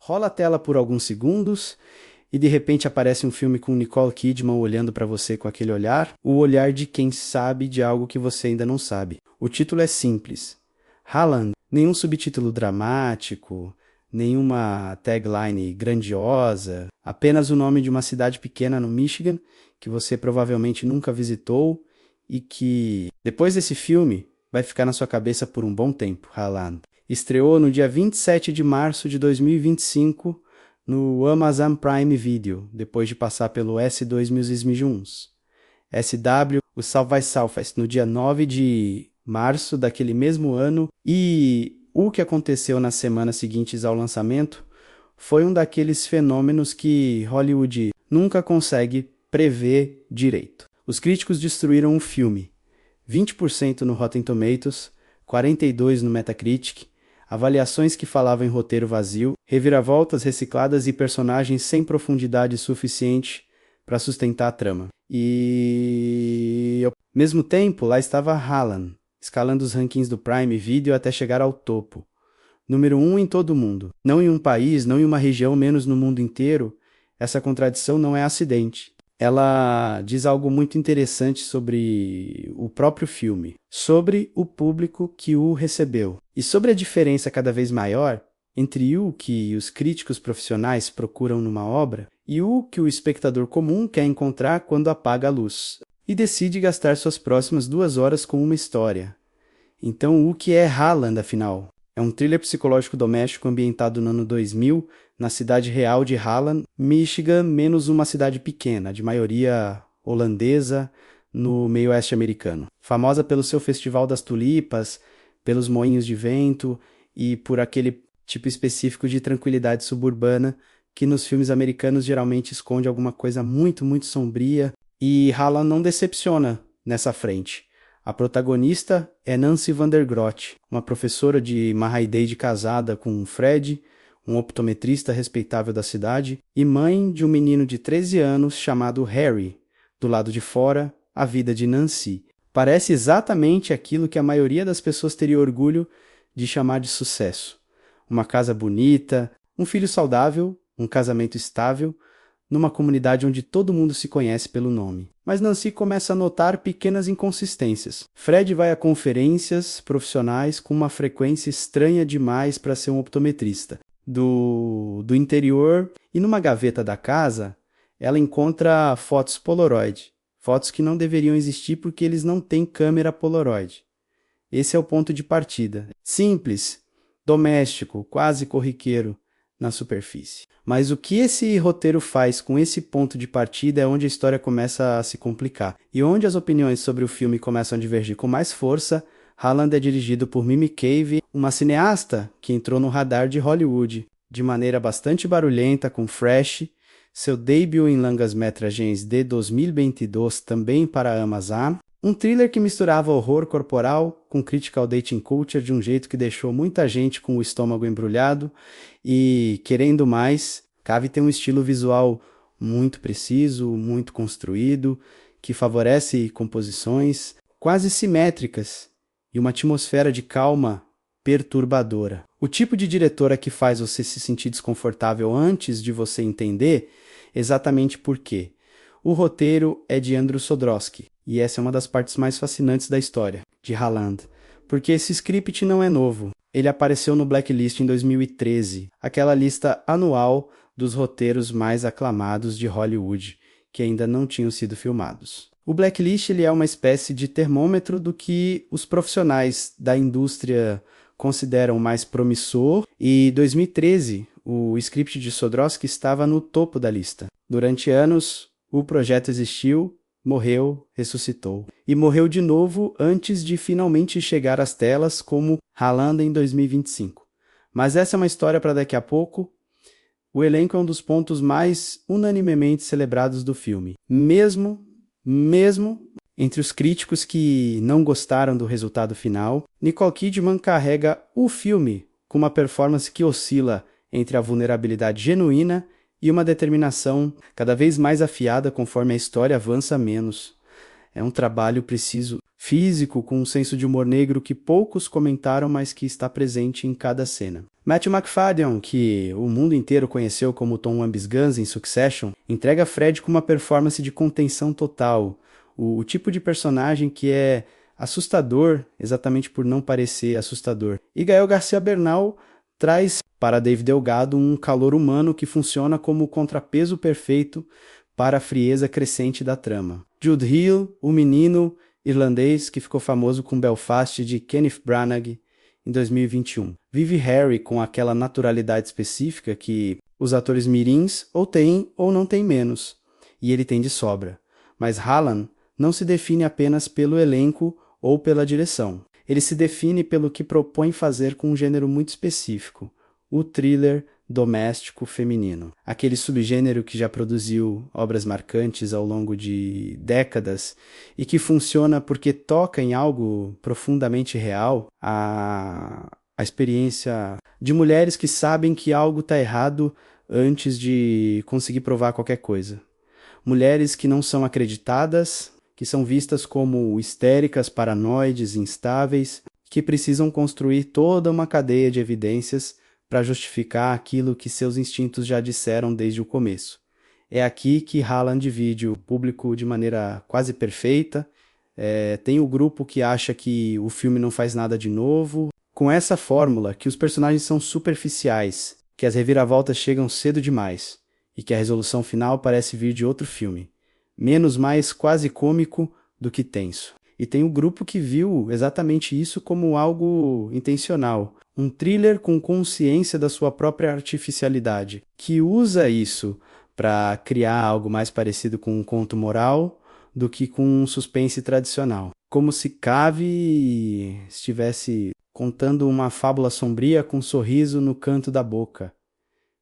rola a tela por alguns segundos e de repente aparece um filme com Nicole Kidman olhando para você com aquele olhar, o olhar de quem sabe de algo que você ainda não sabe. O título é simples. Haaland, nenhum subtítulo dramático, nenhuma tagline grandiosa, apenas o nome de uma cidade pequena no Michigan que você provavelmente nunca visitou e que, depois desse filme, vai ficar na sua cabeça por um bom tempo. Haaland. Estreou no dia 27 de março de 2025 no Amazon Prime Video, depois de passar pelo S2 Musicians. SW, o South by Southwest, no dia 9 de março daquele mesmo ano, e o que aconteceu nas semanas seguintes ao lançamento foi um daqueles fenômenos que Hollywood nunca consegue prever direito. Os críticos destruíram o filme, 20% no Rotten Tomatoes, 42% no Metacritic, avaliações que falavam em roteiro vazio, reviravoltas recicladas e personagens sem profundidade suficiente para sustentar a trama. E, ao mesmo tempo, lá estava Haaland, escalando os rankings do Prime Video até chegar ao topo. Número 1 em todo o mundo. Não em um país, não em uma região, menos no mundo inteiro. Essa contradição não é acidente. Ela diz algo muito interessante sobre o próprio filme, sobre o público que o recebeu e sobre a diferença cada vez maior entre o que os críticos profissionais procuram numa obra e o que o espectador comum quer encontrar quando apaga a luz e decide gastar suas próximas 2 horas com uma história. Então, o que é Haaland, afinal? É um thriller psicológico doméstico ambientado no ano 2000, na cidade real de Haaland, Michigan, menos uma cidade pequena, de maioria holandesa, no meio oeste americano. Famosa pelo seu Festival das Tulipas, pelos moinhos de vento e por aquele tipo específico de tranquilidade suburbana que nos filmes americanos geralmente esconde alguma coisa muito, muito sombria. E Haaland não decepciona nessa frente. A protagonista é Nancy van der Grot, uma professora de Mahaydeid casada com Fred, um optometrista respeitável da cidade, e mãe de um menino de 13 anos chamado Harry. Do lado de fora, a vida de Nancy. Parece exatamente aquilo que a maioria das pessoas teria orgulho de chamar de sucesso. Uma casa bonita, um filho saudável, um casamento estável, numa comunidade onde todo mundo se conhece pelo nome. Mas Nancy começa a notar pequenas inconsistências. Fred vai a conferências profissionais com uma frequência estranha demais para ser um optometrista. Do interior, e numa gaveta da casa, ela encontra fotos Polaroid. Fotos que não deveriam existir porque eles não têm câmera Polaroid. Esse é o ponto de partida. Simples, doméstico, quase corriqueiro na superfície. Mas o que esse roteiro faz com esse ponto de partida é onde a história começa a se complicar. E onde as opiniões sobre o filme começam a divergir com mais força. Haaland é dirigido por Mimi Cave, uma cineasta que entrou no radar de Hollywood de maneira bastante barulhenta com Fresh, seu debut em longas-metragens de 2022 também para a Amazon, um thriller que misturava horror corporal com crítica ao dating culture de um jeito que deixou muita gente com o estômago embrulhado e, querendo mais, Cave tem um estilo visual muito preciso, muito construído, que favorece composições quase simétricas e uma atmosfera de calma perturbadora. O tipo de diretora que faz você se sentir desconfortável antes de você entender exatamente por quê. O roteiro é de Andrew Sodrowski, e essa é uma das partes mais fascinantes da história, de Haaland, porque esse script não é novo. Ele apareceu no Blacklist em 2013, aquela lista anual dos roteiros mais aclamados de Hollywood, que ainda não tinham sido filmados. O Blacklist ele é uma espécie de termômetro do que os profissionais da indústria consideram mais promissor, e em 2013 o script de Sodrowski estava no topo da lista. Durante anos, o projeto existiu, morreu, ressuscitou. E morreu de novo antes de finalmente chegar às telas como Haaland em 2025. Mas essa é uma história para daqui a pouco. O elenco é um dos pontos mais unanimemente celebrados do filme. Mesmo entre os críticos que não gostaram do resultado final, Nicole Kidman carrega o filme com uma performance que oscila entre a vulnerabilidade genuína e uma determinação cada vez mais afiada conforme a história avança menos. É um trabalho preciso, físico, com um senso de humor negro que poucos comentaram, mas que está presente em cada cena. Matthew Macfadyen, que o mundo inteiro conheceu como Tom Wambsgans em Succession, entrega Fred com uma performance de contenção total, o tipo de personagem que é assustador exatamente por não parecer assustador. E Gael Garcia Bernal traz para Dave Delgado um calor humano que funciona como o contrapeso perfeito para a frieza crescente da trama. Jude Hill, o menino irlandês que ficou famoso com Belfast de Kenneth Branagh em 2021. Vive Harry com aquela naturalidade específica que os atores mirins ou têm ou não têm menos, e ele tem de sobra. Mas Hallan não se define apenas pelo elenco ou pela direção. Ele se define pelo que propõe fazer com um gênero muito específico, o thriller doméstico feminino. Aquele subgênero que já produziu obras marcantes ao longo de décadas e que funciona porque toca em algo profundamente real, a experiência de mulheres que sabem que algo está errado antes de conseguir provar qualquer coisa. Mulheres que não são acreditadas, que são vistas como histéricas, paranoides, instáveis, que precisam construir toda uma cadeia de evidências para justificar aquilo que seus instintos já disseram desde o começo. É aqui que Hallan divide o público de maneira quase perfeita. Tem o grupo que acha que o filme não faz nada de novo. Com essa fórmula, que os personagens são superficiais, que as reviravoltas chegam cedo demais e que a resolução final parece vir de outro filme. Menos mais quase cômico do que tenso. E tem o grupo que viu exatamente isso como algo intencional. Um thriller com consciência da sua própria artificialidade, que usa isso para criar algo mais parecido com um conto moral do que com um suspense tradicional. Como se Cave estivesse contando uma fábula sombria com um sorriso no canto da boca.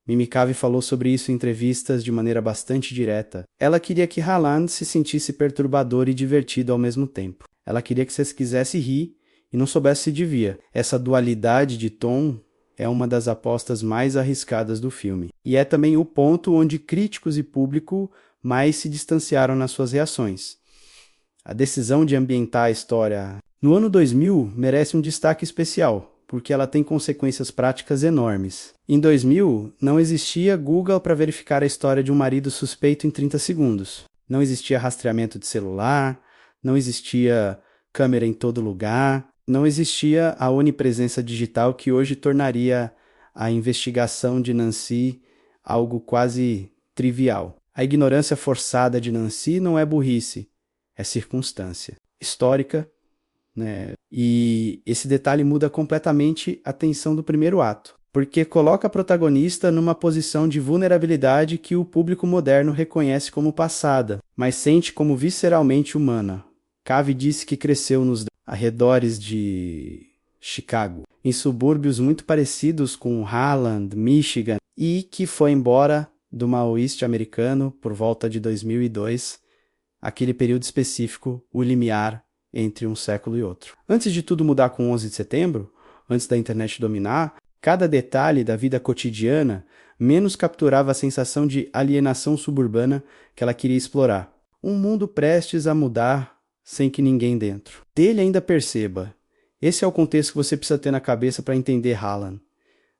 Mimi Cave falou sobre isso em entrevistas de maneira bastante direta. Ela queria que Hallan se sentisse perturbador e divertido ao mesmo tempo. Ela queria que você quisesse rir e não soubesse se devia. Essa dualidade de tom é uma das apostas mais arriscadas do filme. E é também o ponto onde críticos e público mais se distanciaram nas suas reações. A decisão de ambientar a história no ano 2000 merece um destaque especial, porque ela tem consequências práticas enormes. Em 2000, não existia Google para verificar a história de um marido suspeito em 30 segundos. Não existia rastreamento de celular, não existia câmera em todo lugar, não existia a onipresença digital que hoje tornaria a investigação de Nancy algo quase trivial. A ignorância forçada de Nancy não é burrice, é circunstância histórica, né? E esse detalhe muda completamente a tensão do primeiro ato, porque coloca a protagonista numa posição de vulnerabilidade que o público moderno reconhece como passada, mas sente como visceralmente humana. Cave disse que cresceu nos arredores de Chicago, em subúrbios muito parecidos com Harlan, Michigan, e que foi embora do Maoeste americano por volta de 2002, aquele período específico, o limiar entre um século e outro. Antes de tudo mudar com 11 de setembro, antes da internet dominar, cada detalhe da vida cotidiana menos capturava a sensação de alienação suburbana que ela queria explorar. Um mundo prestes a mudar sem que ninguém dentro. Dele ainda perceba. Esse é o contexto que você precisa ter na cabeça para entender Hallan.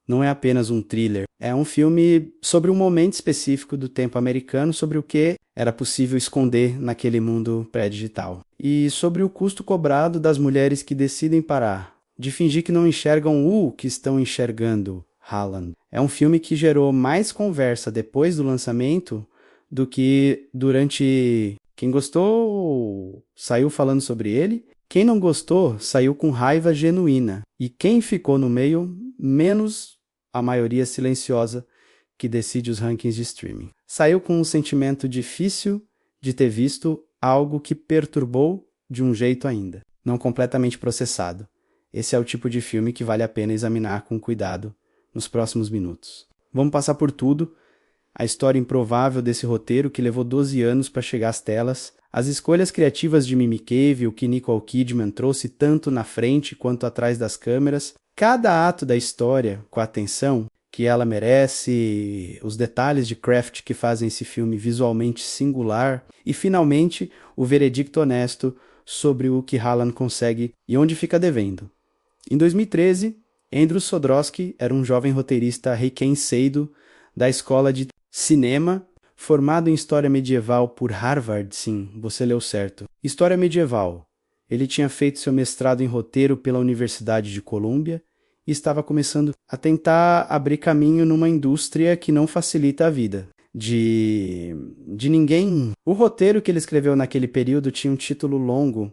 Não é apenas um thriller, é um filme sobre um momento específico do tempo americano, sobre o que era possível esconder naquele mundo pré-digital. E sobre o custo cobrado das mulheres que decidem parar, de fingir que não enxergam o que estão enxergando, Hallan. É um filme que gerou mais conversa depois do lançamento do que durante... Quem gostou saiu falando sobre ele, quem não gostou saiu com raiva genuína, e quem ficou no meio, menos a maioria silenciosa que decide os rankings de streaming. Saiu com um sentimento difícil de ter visto algo que perturbou de um jeito ainda, não completamente processado. Esse é o tipo de filme que vale a pena examinar com cuidado nos próximos minutos. Vamos passar por tudo. A história improvável desse roteiro que levou 12 anos para chegar às telas, as escolhas criativas de Mimi Cave, o que Nicole Kidman trouxe tanto na frente quanto atrás das câmeras, cada ato da história com a atenção que ela merece, os detalhes de craft que fazem esse filme visualmente singular e, finalmente, o veredicto honesto sobre o que Hallan consegue e onde fica devendo. Em 2013, Andrew Jodorowsky era um jovem roteirista recém-saído da escola de cinema, formado em História Medieval por Harvard. Sim, você leu certo. História Medieval. Ele tinha feito seu mestrado em roteiro pela Universidade de Colômbia e estava começando a tentar abrir caminho numa indústria que não facilita a vida de ninguém. O roteiro que ele escreveu naquele período tinha um título longo,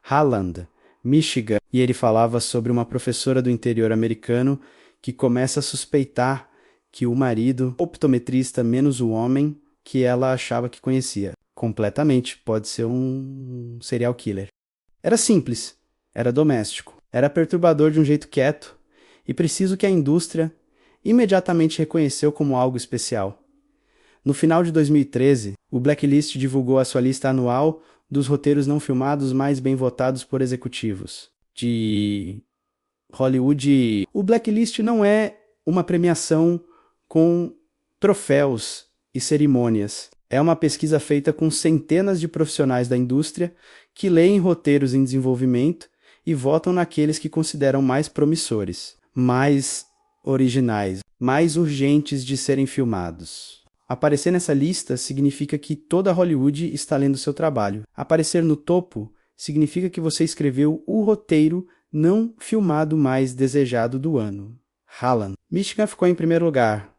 Harland, Michigan, e ele falava sobre uma professora do interior americano que começa a suspeitar que o marido, optometrista menos o homem que ela achava que conhecia, completamente pode ser um serial killer. Era simples, era doméstico, era perturbador de um jeito quieto e preciso que a indústria imediatamente reconheceu como algo especial. No final de 2013, o Blacklist divulgou a sua lista anual dos roteiros não filmados mais bem votados por executivos de Hollywood. O Blacklist não é uma premiação com troféus e cerimônias. É uma pesquisa feita com centenas de profissionais da indústria que leem roteiros em desenvolvimento e votam naqueles que consideram mais promissores, mais originais, mais urgentes de serem filmados. Aparecer nessa lista significa que toda Hollywood está lendo seu trabalho. Aparecer no topo significa que você escreveu o roteiro não filmado mais desejado do ano. Harlan. Michigan ficou em primeiro lugar.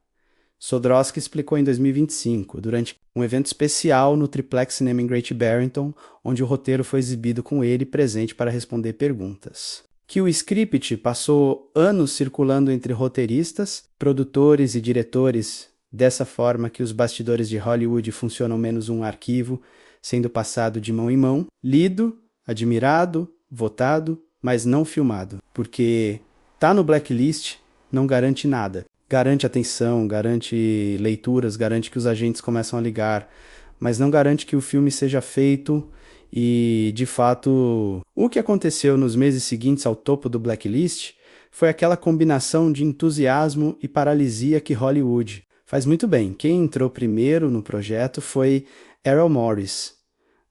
Jodorowsky explicou em 2025, durante um evento especial no Triplex Cinema em Great Barrington, onde o roteiro foi exibido com ele presente para responder perguntas. Que o script passou anos circulando entre roteiristas, produtores e diretores, dessa forma que os bastidores de Hollywood funcionam menos um arquivo, sendo passado de mão em mão, lido, admirado, votado, mas não filmado. Porque tá no Blacklist não garante nada. Garante atenção, garante leituras, garante que os agentes começam a ligar, mas não garante que o filme seja feito e, de fato, o que aconteceu nos meses seguintes ao topo do Blacklist foi aquela combinação de entusiasmo e paralisia que Hollywood faz muito bem. Quem entrou primeiro no projeto foi Errol Morris.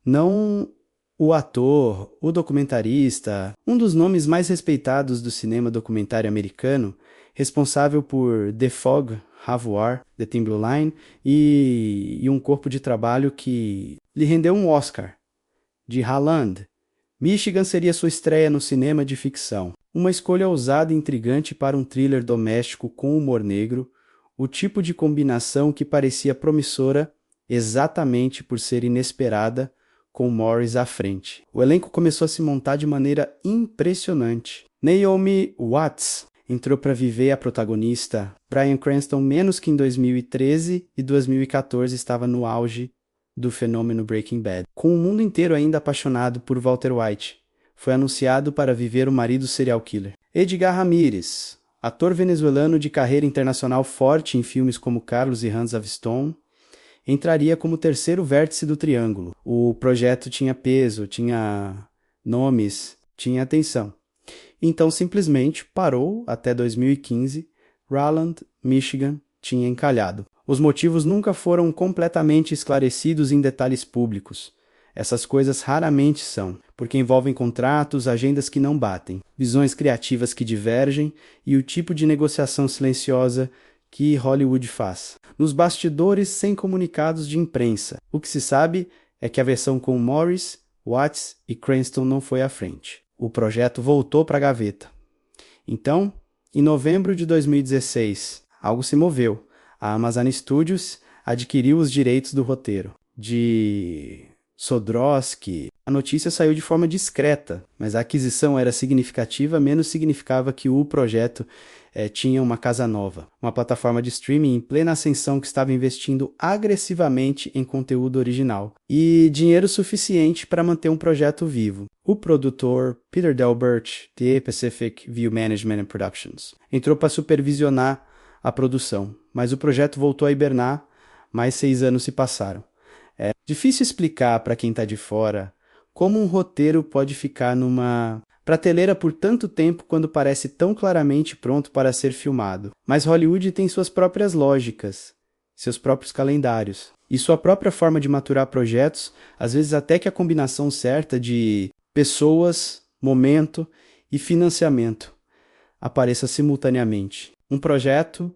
Não o ator, o documentarista, um dos nomes mais respeitados do cinema documentário americano, responsável por The Fog, Have War, The Thin Blue Line e um corpo de trabalho que lhe rendeu um Oscar. De Harland. Michigan seria sua estreia no cinema de ficção. Uma escolha ousada e intrigante para um thriller doméstico com humor negro, o tipo de combinação que parecia promissora exatamente por ser inesperada, com Morris à frente. O elenco começou a se montar de maneira impressionante. Naomi Watts entrou para viver a protagonista. Bryan Cranston, menos que em 2013 e 2014, estava no auge do fenômeno Breaking Bad. Com o mundo inteiro ainda apaixonado por Walter White, foi anunciado para viver o marido serial killer. Edgar Ramírez, ator venezuelano de carreira internacional forte em filmes como Carlos e Hands of Stone, entraria como terceiro vértice do triângulo. O projeto tinha peso, tinha nomes, tinha atenção. Então simplesmente parou até 2015, Rowland, Michigan, tinha encalhado. Os motivos nunca foram completamente esclarecidos em detalhes públicos. Essas coisas raramente são, porque envolvem contratos, agendas que não batem, visões criativas que divergem e o tipo de negociação silenciosa que Hollywood faz. Nos bastidores sem comunicados de imprensa, o que se sabe é que a versão com Morris, Watts e Cranston não foi à frente. O projeto voltou para a gaveta. Então, em novembro de 2016, algo se moveu. A Amazon Studios adquiriu os direitos do roteiro. De Jodorowsky, a notícia saiu de forma discreta, mas a aquisição era significativa, menos significava que o projeto tinha uma casa nova, uma plataforma de streaming em plena ascensão que estava investindo agressivamente em conteúdo original e dinheiro suficiente para manter um projeto vivo. O produtor Peter Delbert, de Pacific View Management and Productions, entrou para supervisionar a produção, mas o projeto voltou a hibernar, mais 6 anos se passaram. É difícil explicar para quem está de fora como um roteiro pode ficar numa prateleira por tanto tempo quando parece tão claramente pronto para ser filmado. Mas Hollywood tem suas próprias lógicas, seus próprios calendários e sua própria forma de maturar projetos, às vezes até que a combinação certa de pessoas, momento e financiamento. apareça simultaneamente. Um projeto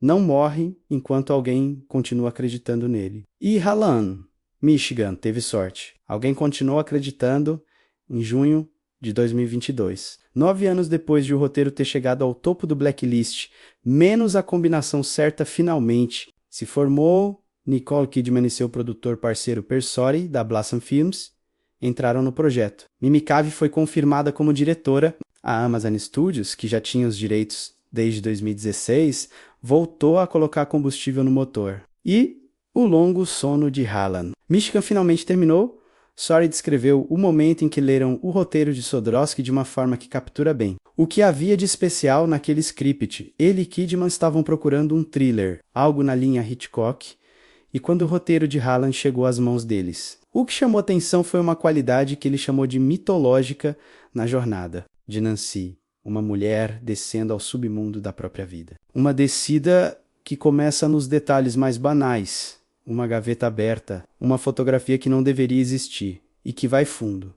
não morre enquanto alguém continua acreditando nele. E Hallan, Michigan, teve sorte. Alguém continuou acreditando em junho de 2022. 9 anos depois de o roteiro ter chegado ao topo do blacklist, menos a combinação certa finalmente, se formou. Nicole Kidman e seu produtor parceiro Persori, da Blossom Films, entraram no projeto. Mimi Cave foi confirmada como diretora. A Amazon Studios, que já tinha os direitos desde 2016, voltou a colocar combustível no motor. E o longo sono de Hallan. Michigan finalmente terminou. Sorry descreveu o momento em que leram o roteiro de Jodorowsky de uma forma que captura bem. O que havia de especial naquele script? Ele e Kidman estavam procurando um thriller, algo na linha Hitchcock, e quando o roteiro de Hallan chegou às mãos deles. O que chamou atenção foi uma qualidade que ele chamou de mitológica na jornada de Nancy, uma mulher descendo ao submundo da própria vida. Uma descida que começa nos detalhes mais banais, uma gaveta aberta, uma fotografia que não deveria existir e que vai fundo.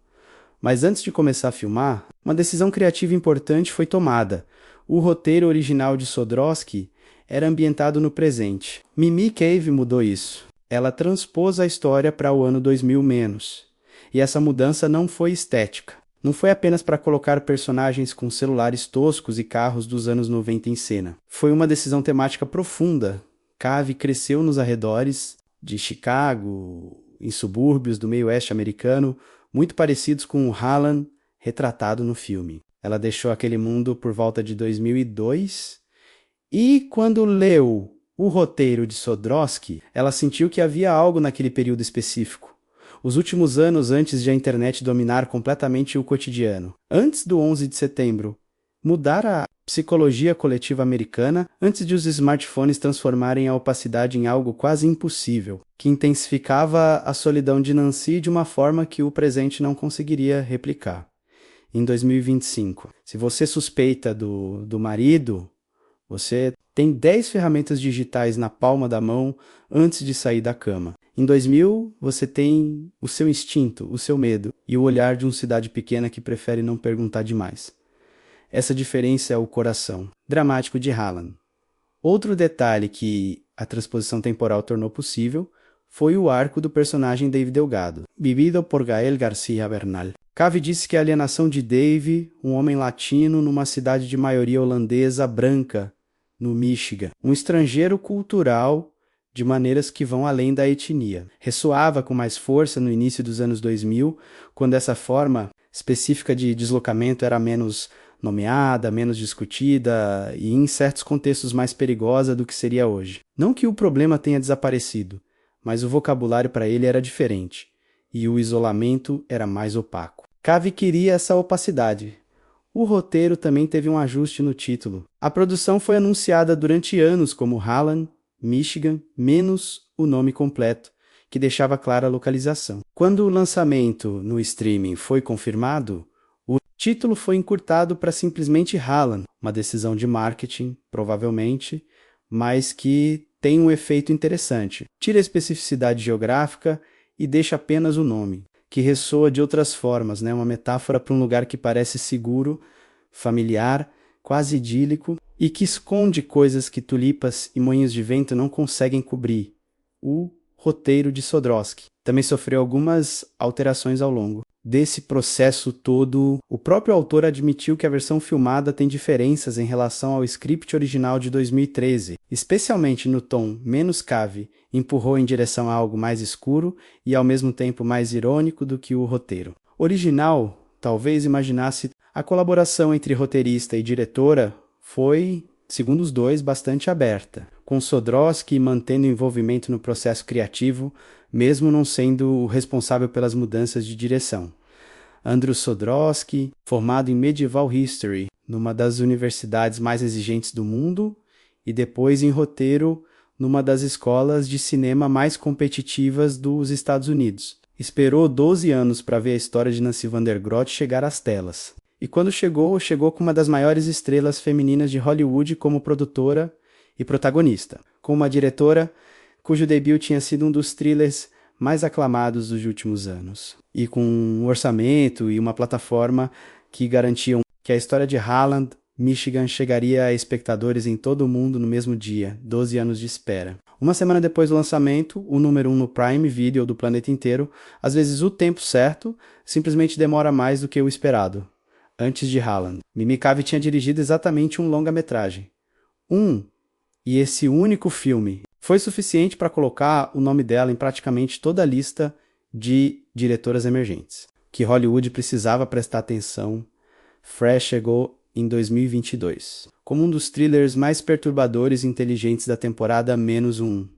Mas antes de começar a filmar, uma decisão criativa importante foi tomada. O roteiro original de Jodorowsky era ambientado no presente. Mimi Cave mudou isso. Ela transpôs a história para o ano 2000 menos. E essa mudança não foi estética. Não foi apenas para colocar personagens com celulares toscos e carros dos anos 90 em cena. Foi uma decisão temática profunda. Cave cresceu nos arredores de Chicago, em subúrbios do meio-oeste americano, muito parecidos com o Hallan retratado no filme. Ela deixou aquele mundo por volta de 2002 e quando leu o roteiro de Jodorowsky, ela sentiu que havia algo naquele período específico. Os últimos anos antes de a internet dominar completamente o cotidiano. Antes do 11 de setembro, mudar a psicologia coletiva americana antes de os smartphones transformarem a opacidade em algo quase impossível, que intensificava a solidão de Nancy de uma forma que o presente não conseguiria replicar. Em 2025, se você suspeita do marido, você tem 10 ferramentas digitais na palma da mão antes de sair da cama. Em 2000, você tem o seu instinto, o seu medo e o olhar de uma cidade pequena que prefere não perguntar demais. Essa diferença é o coração dramático de Hallan. Outro detalhe que a transposição temporal tornou possível foi o arco do personagem Dave Delgado, vivido por Gael García Bernal. Cave disse que a alienação de Dave, um homem latino numa cidade de maioria holandesa branca, no Michigan, um estrangeiro cultural de maneiras que vão além da etnia. Ressoava com mais força no início dos anos 2000, quando essa forma específica de deslocamento era menos nomeada, menos discutida e, em certos contextos, mais perigosa do que seria hoje. Não que o problema tenha desaparecido, mas o vocabulário para ele era diferente, e o isolamento era mais opaco. Cave queria essa opacidade. O roteiro também teve um ajuste no título. A produção foi anunciada durante anos como Hallan, Michigan, menos o nome completo, que deixava clara a localização. Quando o lançamento no streaming foi confirmado, o título foi encurtado para simplesmente Hallan, uma decisão de marketing, provavelmente, mas que tem um efeito interessante. Tira a especificidade geográfica e deixa apenas o nome, que ressoa de outras formas, né? Uma metáfora para um lugar que parece seguro, familiar, quase idílico, e que esconde coisas que tulipas e moinhos de vento não conseguem cobrir. O roteiro de Jodorowsky também sofreu algumas alterações ao longo desse processo todo. O próprio autor admitiu que a versão filmada tem diferenças em relação ao script original de 2013, especialmente no tom menos Cave, empurrou em direção a algo mais escuro e ao mesmo tempo mais irônico do que o roteiro. Original, talvez imaginasse a colaboração entre roteirista e diretora foi, segundo os dois, bastante aberta, com Jodorowsky mantendo envolvimento no processo criativo, mesmo não sendo o responsável pelas mudanças de direção. Andrew Jodorowsky, formado em Medieval History, numa das universidades mais exigentes do mundo, e depois em roteiro numa das escolas de cinema mais competitivas dos Estados Unidos. Esperou 12 anos para ver a história de Nancy Van der Grot chegar às telas. E quando chegou com uma das maiores estrelas femininas de Hollywood como produtora e protagonista, com uma diretora cujo debut tinha sido um dos thrillers mais aclamados dos últimos anos, e com um orçamento e uma plataforma que garantiam que a história de Hallan, Michigan chegaria a espectadores em todo o mundo no mesmo dia, 12 anos de espera. Uma semana depois do lançamento, o número 1 no Prime Video do planeta inteiro, às vezes o tempo certo, simplesmente demora mais do que o esperado. Antes de Haaland, Mimi Cave tinha dirigido exatamente um longa-metragem. E esse único filme foi suficiente para colocar o nome dela em praticamente toda a lista de diretoras emergentes. Que Hollywood precisava prestar atenção. Fresh chegou em 2022, como um dos thrillers mais perturbadores e inteligentes da temporada -1.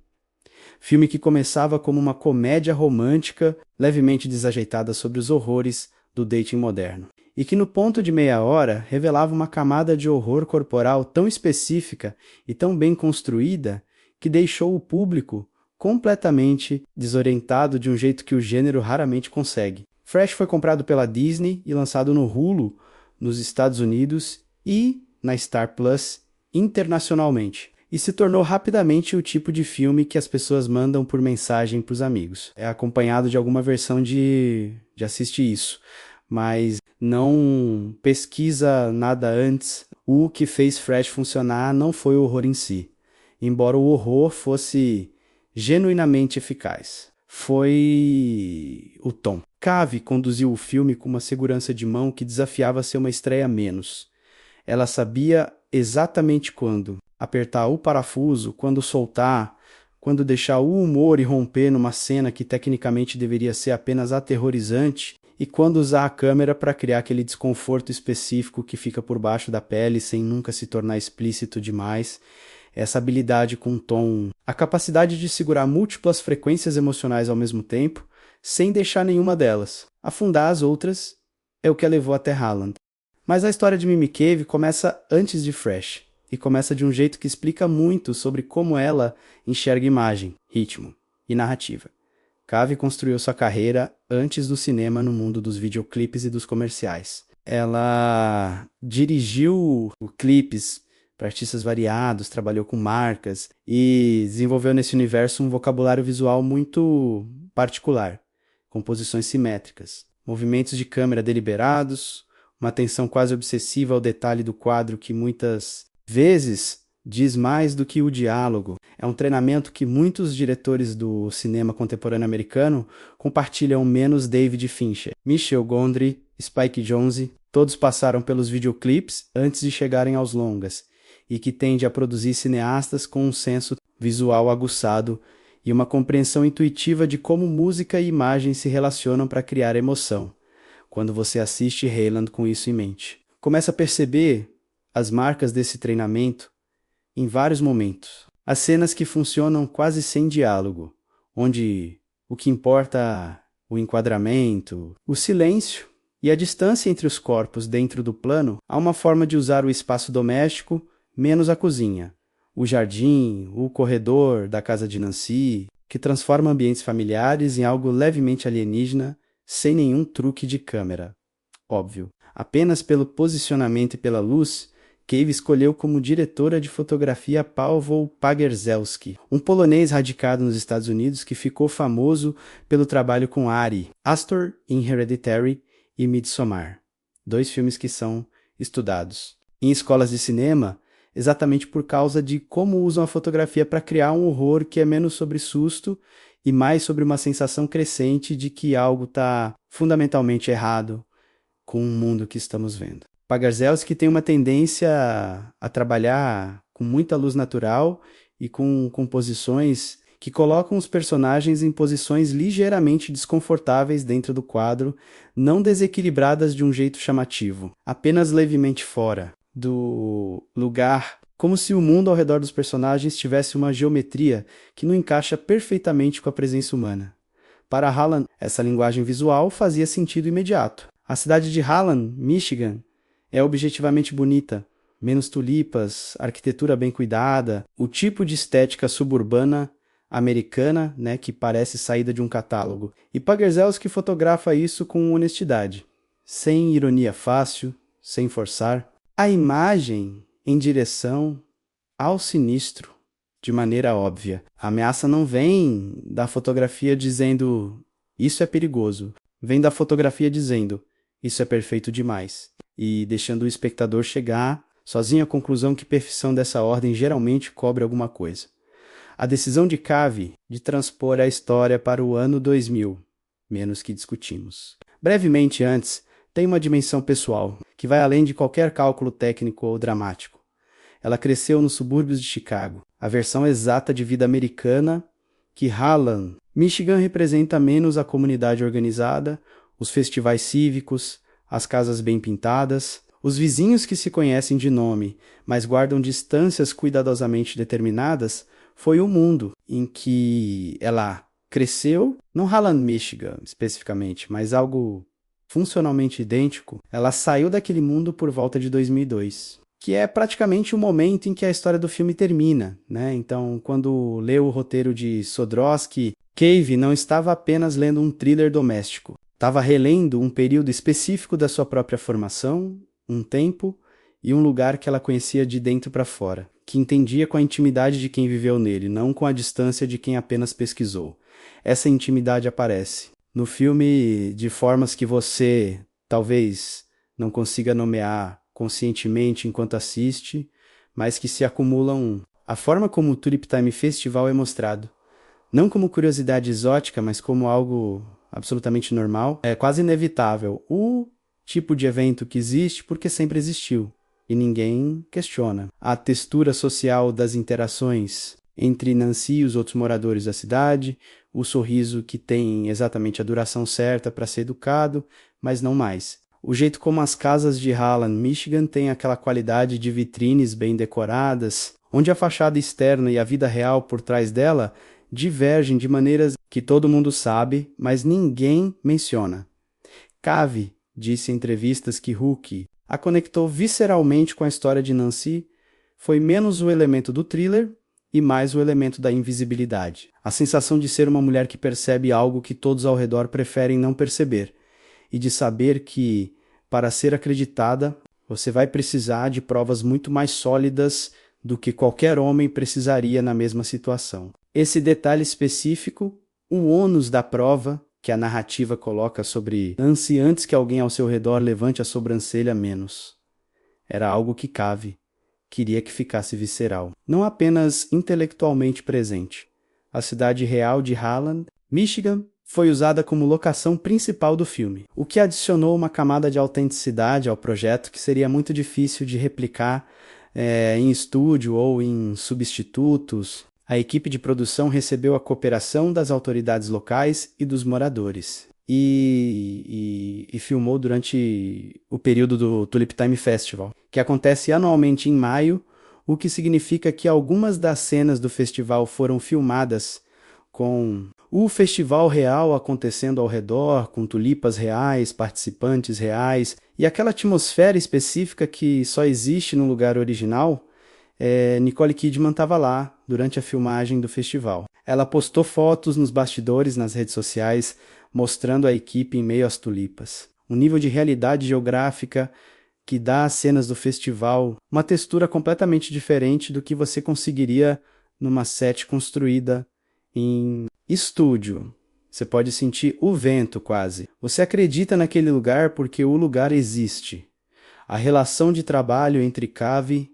Filme que começava como uma comédia romântica levemente desajeitada sobre os horrores do dating moderno, e que no ponto de meia hora revelava uma camada de horror corporal tão específica e tão bem construída que deixou o público completamente desorientado de um jeito que o gênero raramente consegue. Fresh foi comprado pela Disney e lançado no Hulu, nos Estados Unidos e na Star Plus internacionalmente, e se tornou rapidamente o tipo de filme que as pessoas mandam por mensagem para os amigos. É acompanhado de alguma versão de assistir isso, mas não pesquisa nada antes. O que fez Fresh funcionar não foi o horror em si, embora o horror fosse genuinamente eficaz. Foi o tom. Cave conduziu o filme com uma segurança de mão que desafiava ser uma estreia menos. Ela sabia exatamente quando apertar o parafuso, quando soltar, quando deixar o humor irromper numa cena que tecnicamente deveria ser apenas aterrorizante, e quando usar a câmera para criar aquele desconforto específico que fica por baixo da pele sem nunca se tornar explícito demais. Essa habilidade com tom, a capacidade de segurar múltiplas frequências emocionais ao mesmo tempo, sem deixar nenhuma delas. Afundar as outras é o que a levou até Haaland. Mas a história de Mimi Cave começa antes de Fresh, e começa de um jeito que explica muito sobre como ela enxerga imagem, ritmo e narrativa. Cave construiu sua carreira antes do cinema no mundo dos videoclipes e dos comerciais. Ela dirigiu clipes para artistas variados, trabalhou com marcas e desenvolveu nesse universo um vocabulário visual muito particular, composições simétricas, movimentos de câmera deliberados, uma atenção quase obsessiva ao detalhe do quadro que muitas vezes diz mais do que o diálogo. É um treinamento que muitos diretores do cinema contemporâneo americano compartilham, menos David Fincher. Michel Gondry, Spike Jonze, todos passaram pelos videoclipes antes de chegarem aos longas, e que tende a produzir cineastas com um senso visual aguçado e uma compreensão intuitiva de como música e imagem se relacionam para criar emoção, quando você assiste Haaland com isso em mente. Começa a perceber as marcas desse treinamento em vários momentos. As cenas que funcionam quase sem diálogo, onde o que importa é o enquadramento, o silêncio e a distância entre os corpos dentro do plano, há uma forma de usar o espaço doméstico menos a cozinha, o jardim, o corredor da casa de Nancy, que transforma ambientes familiares em algo levemente alienígena, sem nenhum truque de câmera. Óbvio, apenas pelo posicionamento e pela luz, Cave escolheu como diretora de fotografia Paweł Pagierzelski, um polonês radicado nos Estados Unidos que ficou famoso pelo trabalho com Ari Aster em Hereditary e Midsommar, 2 filmes que são estudados em escolas de cinema, exatamente por causa de como usam a fotografia para criar um horror que é menos sobre susto e mais sobre uma sensação crescente de que algo está fundamentalmente errado com o mundo que estamos vendo. Pagierzelski tem uma tendência a trabalhar com muita luz natural e com composições que colocam os personagens em posições ligeiramente desconfortáveis dentro do quadro, não desequilibradas de um jeito chamativo, apenas levemente fora do lugar, como se o mundo ao redor dos personagens tivesse uma geometria que não encaixa perfeitamente com a presença humana. Para Haaland, essa linguagem visual fazia sentido imediato. A cidade de Haaland, Michigan, é objetivamente bonita, menos tulipas, arquitetura bem cuidada, o tipo de estética suburbana americana, que parece saída de um catálogo. E Pagierzelski fotografa isso com honestidade, sem ironia fácil, sem forçar. A imagem em direção ao sinistro, de maneira óbvia. A ameaça não vem da fotografia dizendo isso é perigoso, vem da fotografia dizendo isso é perfeito demais, e deixando o espectador chegar Sozinho a conclusão que perfeição dessa ordem geralmente cobre alguma coisa. A decisão de Cave de transpor a história para o ano 2000, menos que discutimos. Brevemente antes, tem uma dimensão pessoal, que vai além de qualquer cálculo técnico ou dramático. Ela cresceu nos subúrbios de Chicago, a versão exata de vida americana que Harlan, Michigan representa menos a comunidade organizada, os festivais cívicos, as casas bem pintadas, os vizinhos que se conhecem de nome, mas guardam distâncias cuidadosamente determinadas, foi o mundo em que ela cresceu, não Harlan, Michigan, especificamente, mas algo funcionalmente idêntico. Ela saiu daquele mundo por volta de 2002, que é praticamente o momento em que a história do filme termina, né? Então, quando leu o roteiro de Jodorowsky, Cave não estava apenas lendo um thriller doméstico, estava relendo um período específico da sua própria formação, um tempo e um lugar que ela conhecia de dentro para fora, que entendia com a intimidade de quem viveu nele, não com a distância de quem apenas pesquisou. Essa intimidade aparece no filme de formas que você talvez não consiga nomear conscientemente enquanto assiste, mas que se acumulam. A forma como o Tulip Time Festival é mostrado, não como curiosidade exótica, mas como algo absolutamente normal, é quase inevitável. O tipo de evento que existe porque sempre existiu e ninguém questiona. A textura social das interações entre Nancy e os outros moradores da cidade, o sorriso que tem exatamente a duração certa para ser educado, mas não mais. O jeito como as casas de Harlan, Michigan têm aquela qualidade de vitrines bem decoradas, onde a fachada externa e a vida real por trás dela divergem de maneiras que todo mundo sabe, mas ninguém menciona. Cave disse em entrevistas que Hook a conectou visceralmente com a história de Nancy, foi menos o elemento do thriller e mais o elemento da invisibilidade. A sensação de ser uma mulher que percebe algo que todos ao redor preferem não perceber, e de saber que, para ser acreditada, você vai precisar de provas muito mais sólidas do que qualquer homem precisaria na mesma situação. Esse detalhe específico, o ônus da prova, que a narrativa coloca sobre Nancy antes que alguém ao seu redor levante a sobrancelha menos. Era algo que Cave queria que ficasse visceral, não apenas intelectualmente presente. A cidade real de Harlan, Michigan, foi usada como locação principal do filme, o que adicionou uma camada de autenticidade ao projeto que seria muito difícil de replicar em estúdio ou em substitutos. A equipe de produção recebeu a cooperação das autoridades locais e dos moradores e filmou durante o período do Tulip Time Festival, que acontece anualmente em maio, o que significa que algumas das cenas do festival foram filmadas com o festival real acontecendo ao redor, com tulipas reais, participantes reais, e aquela atmosfera específica que só existe no lugar original. Nicole Kidman estava lá durante a filmagem do festival. Ela postou fotos nos bastidores nas redes sociais, mostrando a equipe em meio às tulipas. Um nível de realidade geográfica que dá às cenas do festival uma textura completamente diferente do que você conseguiria numa set construída em estúdio. Você pode sentir o vento quase. Você acredita naquele lugar porque o lugar existe. A relação de trabalho entre Cave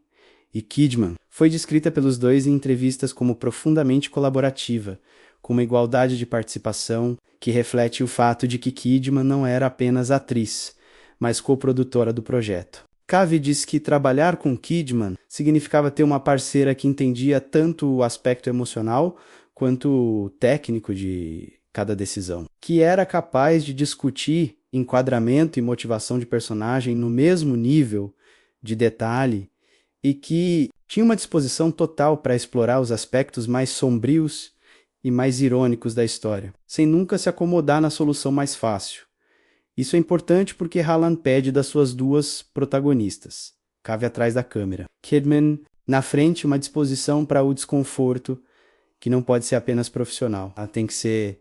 e Kidman foi descrita pelos dois em entrevistas como profundamente colaborativa, com uma igualdade de participação que reflete o fato de que Kidman não era apenas atriz, mas coprodutora do projeto. Cave diz que trabalhar com Kidman significava ter uma parceira que entendia tanto o aspecto emocional quanto o técnico de cada decisão, que era capaz de discutir enquadramento e motivação de personagem no mesmo nível de detalhe e que tinha uma disposição total para explorar os aspectos mais sombrios e mais irônicos da história, sem nunca se acomodar na solução mais fácil. Isso é importante porque Harlan pede das suas duas protagonistas, Cave atrás da câmera, Kidman na frente, uma disposição para o desconforto que não pode ser apenas profissional. Ela tem que ser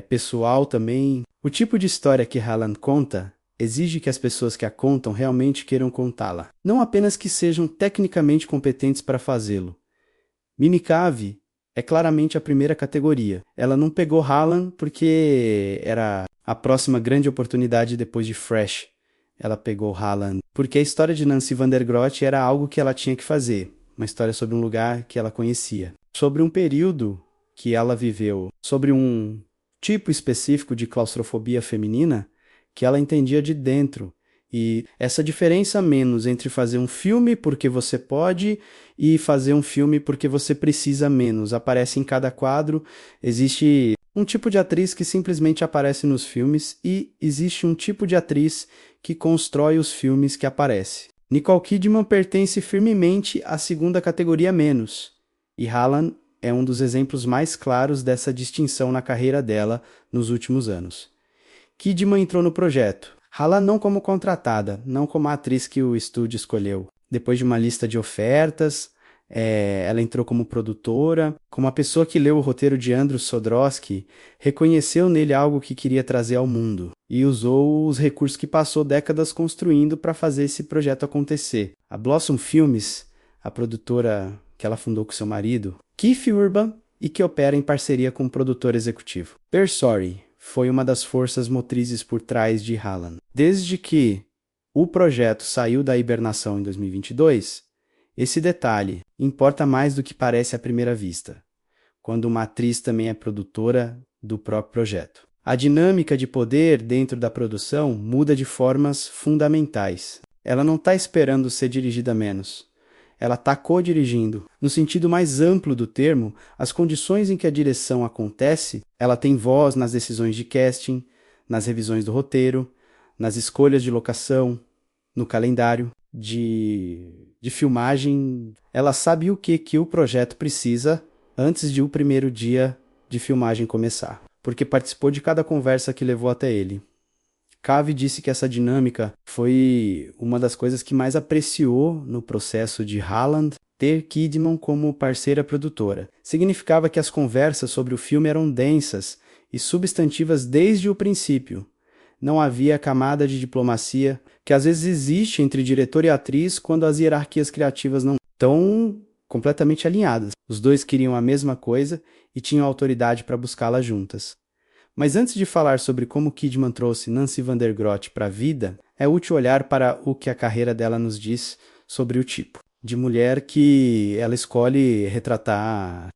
pessoal também. O tipo de história que Harlan conta exige que as pessoas que a contam realmente queiram contá-la, não apenas que sejam tecnicamente competentes para fazê-lo. Mimi Cave é claramente a primeira categoria. Ela não pegou Harlan porque era a próxima grande oportunidade depois de Fresh, ela pegou Halland, porque a história de Nancy van der Grot era algo que ela tinha que fazer, uma história sobre um lugar que ela conhecia, sobre um período que ela viveu, sobre um tipo específico de claustrofobia feminina que ela entendia de dentro. E essa diferença menos entre fazer um filme porque você pode e fazer um filme porque você precisa menos aparece em cada quadro. Existe um tipo de atriz que simplesmente aparece nos filmes e existe um tipo de atriz que constrói os filmes que aparece. Nicole Kidman pertence firmemente à segunda categoria menos, e Halland é um dos exemplos mais claros dessa distinção na carreira dela nos últimos anos. Kidman entrou no projeto, Halland não como contratada, não como a atriz que o estúdio escolheu. Depois de uma lista de ofertas, ela entrou como produtora, como a pessoa que leu o roteiro de Andrew Jodorowsky, reconheceu nele algo que queria trazer ao mundo e usou os recursos que passou décadas construindo para fazer esse projeto acontecer. A Blossom Filmes, a produtora que ela fundou com seu marido, Keith Urban, e que opera em parceria com o produtor executivo. Persory foi uma das forças motrizes por trás de Halland. Desde que o projeto saiu da hibernação em 2022, esse detalhe importa mais do que parece à primeira vista, quando uma atriz também é produtora do próprio projeto. A dinâmica de poder dentro da produção muda de formas fundamentais. Ela não está esperando ser dirigida menos. Ela está co-dirigindo. No sentido mais amplo do termo, as condições em que a direção acontece, ela tem voz nas decisões de casting, nas revisões do roteiro, nas escolhas de locação, no calendário de filmagem. Ela sabe o que o projeto precisa antes de o primeiro dia de filmagem começar, porque participou de cada conversa que levou até ele. Cave disse que essa dinâmica foi uma das coisas que mais apreciou no processo de Halland ter Kidman como parceira produtora. Significava que as conversas sobre o filme eram densas e substantivas desde o princípio. Não havia a camada de diplomacia que às vezes existe entre diretor e atriz quando as hierarquias criativas não estão completamente alinhadas. Os dois queriam a mesma coisa e tinham autoridade para buscá-la juntas. Mas antes de falar sobre como Kidman trouxe Nancy van der Grot para a vida, é útil olhar para o que a carreira dela nos diz sobre o tipo de mulher que ela escolhe retratar.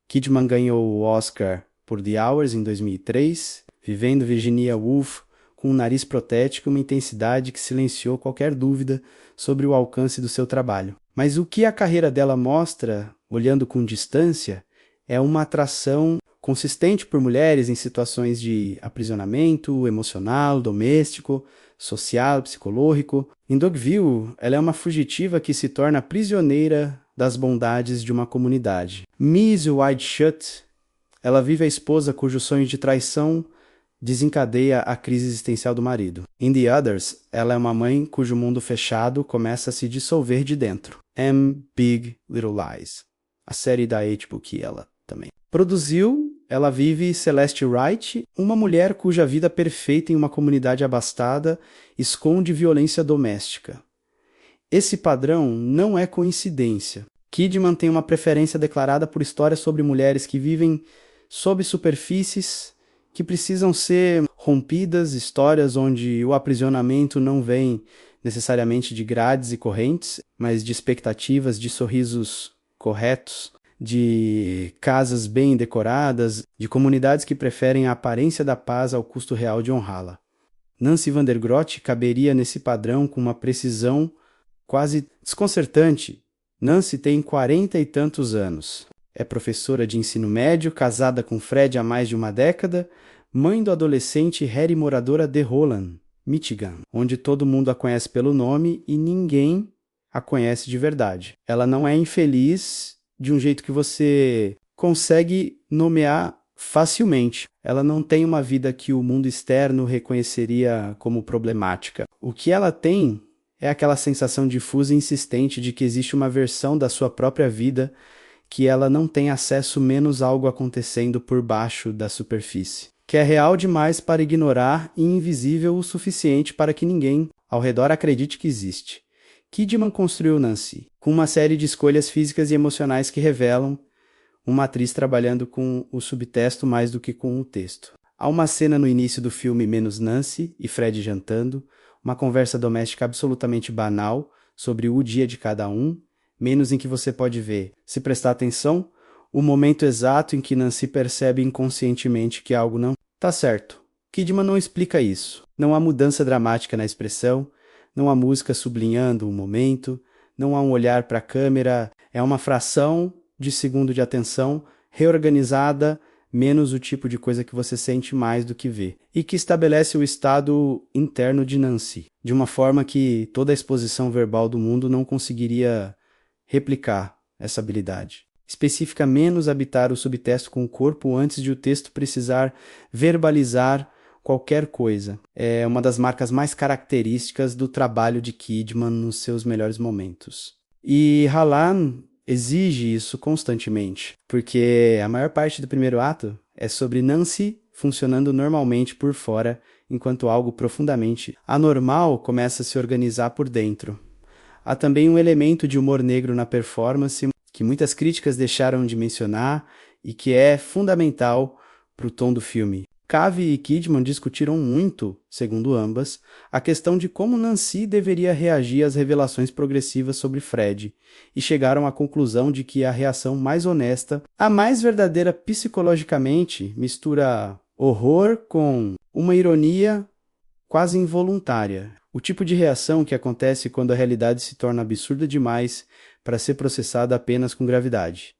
Kidman ganhou o Oscar por The Hours em 2003, vivendo Virginia Woolf com um nariz protético e uma intensidade que silenciou qualquer dúvida sobre o alcance do seu trabalho. Mas o que a carreira dela mostra, olhando com distância, é uma atração consistente por mulheres em situações de aprisionamento emocional, doméstico, social, psicológico. Em Dogville, ela é uma fugitiva que se torna prisioneira das bondades de uma comunidade. Miss Wide Shut, ela vive a esposa cujo sonho de traição desencadeia a crise existencial do marido. In The Others, ela é uma mãe cujo mundo fechado começa a se dissolver de dentro. Big Little Lies, a série da HBO que ela também produziu. Ela vive Celeste Wright, uma mulher cuja vida perfeita em uma comunidade abastada esconde violência doméstica. Esse padrão não é coincidência. Kidman tem uma preferência declarada por histórias sobre mulheres que vivem sob superfícies que precisam ser rompidas, histórias onde o aprisionamento não vem necessariamente de grades e correntes, mas de expectativas, de sorrisos corretos, de casas bem decoradas, de comunidades que preferem a aparência da paz ao custo real de honrá-la. Nancy van der Grot caberia nesse padrão com uma precisão quase desconcertante. Nancy tem 40 e tantos anos. É professora de ensino médio, casada com Fred há mais de uma década, mãe do adolescente Harry, moradora de Holland, Michigan, onde todo mundo a conhece pelo nome e ninguém a conhece de verdade. Ela não é infeliz de um jeito que você consegue nomear facilmente. Ela não tem uma vida que o mundo externo reconheceria como problemática. O que ela tem é aquela sensação difusa e insistente de que existe uma versão da sua própria vida que ela não tem acesso menos algo acontecendo por baixo da superfície, que é real demais para ignorar e invisível o suficiente para que ninguém ao redor acredite que existe. Kidman construiu Nancy, com uma série de escolhas físicas e emocionais que revelam uma atriz trabalhando com o subtexto mais do que com o texto. Há uma cena no início do filme Menos Nancy e Fred jantando, uma conversa doméstica absolutamente banal sobre o dia de cada um, menos em que você pode ver, se prestar atenção, o momento exato em que Nancy percebe inconscientemente que algo não está certo. Kidman não explica isso. Não há mudança dramática na expressão, não há música sublinhando um momento, não há um olhar para a câmera, é uma fração de segundo de atenção reorganizada, menos o tipo de coisa que você sente mais do que vê, e que estabelece o estado interno de Nancy, de uma forma que toda a exposição verbal do mundo não conseguiria replicar essa habilidade. Especifica menos habitar o subtexto com o corpo antes de o texto precisar verbalizar qualquer coisa. É uma das marcas mais características do trabalho de Kidman nos seus melhores momentos. E Hallan exige isso constantemente, porque a maior parte do primeiro ato é sobre Nancy funcionando normalmente por fora, enquanto algo profundamente anormal começa a se organizar por dentro. Há também um elemento de humor negro na performance que muitas críticas deixaram de mencionar e que é fundamental para o tom do filme. Cavey e Kidman discutiram muito, segundo ambas, a questão de como Nancy deveria reagir às revelações progressivas sobre Fred, e chegaram à conclusão de que a reação mais honesta, a mais verdadeira psicologicamente, mistura horror com uma ironia quase involuntária. O tipo de reação que acontece quando a realidade se torna absurda demais para ser processada apenas com gravidade.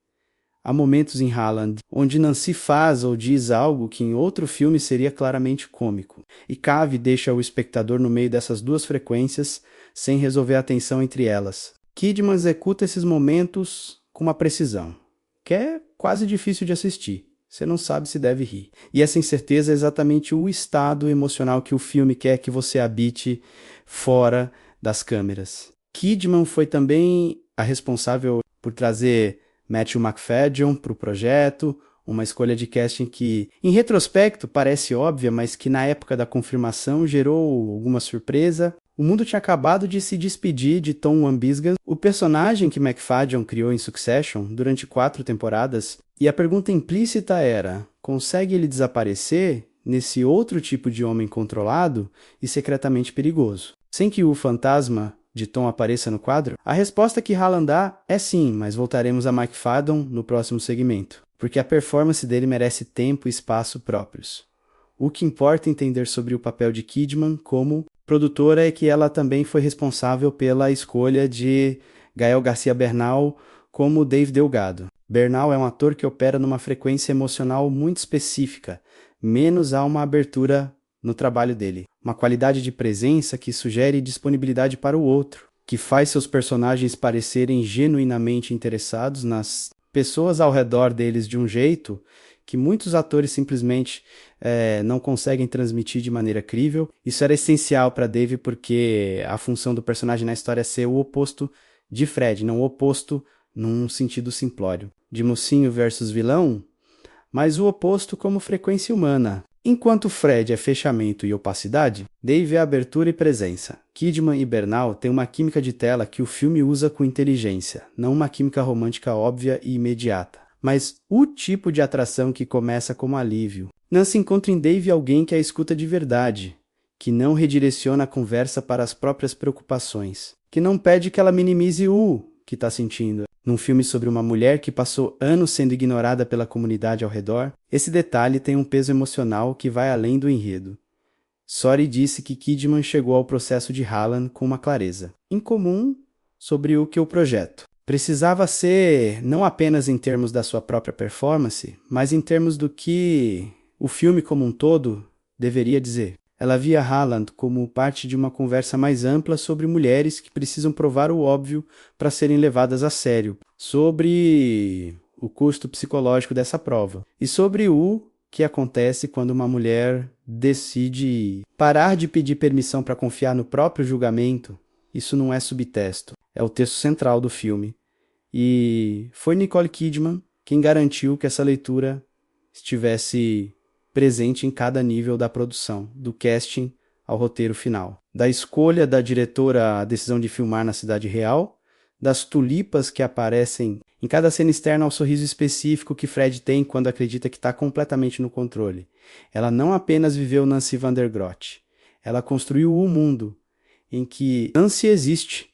Há momentos em Hallan onde Nancy faz ou diz algo que em outro filme seria claramente cômico, e Cavey deixa o espectador no meio dessas duas frequências sem resolver a tensão entre elas. Kidman executa esses momentos com uma precisão, que é quase difícil de assistir. Você não sabe se deve rir. E essa incerteza é exatamente o estado emocional que o filme quer que você habite fora das câmeras. Kidman foi também a responsável por trazer Matthew Macfadyen para o projeto, uma escolha de casting que, em retrospecto, parece óbvia, mas que na época da confirmação gerou alguma surpresa. O mundo tinha acabado de se despedir de Tom Wambsgans, o personagem que Macfadyen criou em Succession durante 4 temporadas, e a pergunta implícita era: consegue ele desaparecer nesse outro tipo de homem controlado e secretamente perigoso, sem que o fantasma de Tom apareça no quadro? A resposta que Hallan dá é sim, mas voltaremos a Macfadyen no próximo segmento, porque a performance dele merece tempo e espaço próprios. O que importa entender sobre o papel de Kidman como produtora é que ela também foi responsável pela escolha de Gael Garcia Bernal como Dave Delgado. Bernal é um ator que opera numa frequência emocional muito específica, menos há uma abertura no trabalho dele. Uma qualidade de presença que sugere disponibilidade para o outro, que faz seus personagens parecerem genuinamente interessados nas pessoas ao redor deles de um jeito que muitos atores simplesmente não conseguem transmitir de maneira crível. Isso era essencial para Dave porque a função do personagem na história é ser o oposto de Fred, não o oposto num sentido simplório. De mocinho versus vilão, mas o oposto como frequência humana. Enquanto Fred é fechamento e opacidade, Dave é abertura e presença. Kidman e Bernal têm uma química de tela que o filme usa com inteligência, não uma química romântica óbvia e imediata, mas o tipo de atração que começa como alívio. Nancy encontra em Dave alguém que a escuta de verdade, que não redireciona a conversa para as próprias preocupações, que não pede que ela minimize o que está sentindo. Num filme sobre uma mulher que passou anos sendo ignorada pela comunidade ao redor, esse detalhe tem um peso emocional que vai além do enredo. Sori disse que Kidman chegou ao processo de Hallan com uma clareza incomum sobre o que o projeto precisava ser, não apenas em termos da sua própria performance, mas em termos do que o filme como um todo deveria dizer. Ela via Hallan como parte de uma conversa mais ampla sobre mulheres que precisam provar o óbvio para serem levadas a sério, sobre o custo psicológico dessa prova e sobre o que acontece quando uma mulher decide parar de pedir permissão para confiar no próprio julgamento. Isso não é subtexto, é o texto central do filme. E foi Nicole Kidman quem garantiu que essa leitura estivesse presente em cada nível da produção, do casting ao roteiro final. Da escolha da diretora à decisão de filmar na cidade real, das tulipas que aparecem em cada cena externa ao sorriso específico que Fred tem quando acredita que está completamente no controle. Ela não apenas viveu Nancy van der Grot, ela construiu o mundo, em que Nancy existe.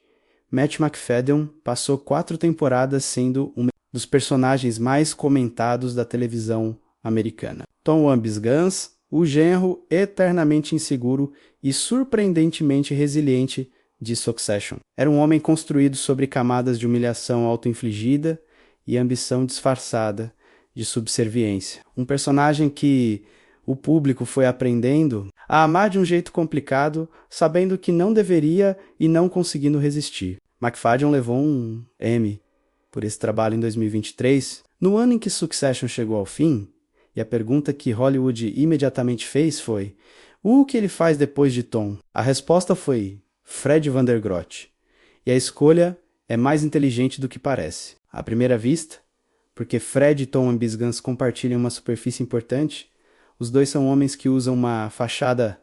Matt McFadden passou 4 temporadas sendo um dos personagens mais comentados da televisão americana. Tom Ambisgans, o genro eternamente inseguro e surpreendentemente resiliente de Succession. Era um homem construído sobre camadas de humilhação auto-infligida e ambição disfarçada de subserviência. Um personagem que o público foi aprendendo a amar de um jeito complicado, sabendo que não deveria e não conseguindo resistir. McFadden levou um Emmy por esse trabalho em 2023. No ano em que Succession chegou ao fim, e a pergunta que Hollywood imediatamente fez foi: o que ele faz depois de Tom? A resposta foi Fred Vandergroot. E a escolha é mais inteligente do que parece. À primeira vista, porque Fred e Tom Ambisgans compartilham uma superfície importante, os dois são homens que usam uma fachada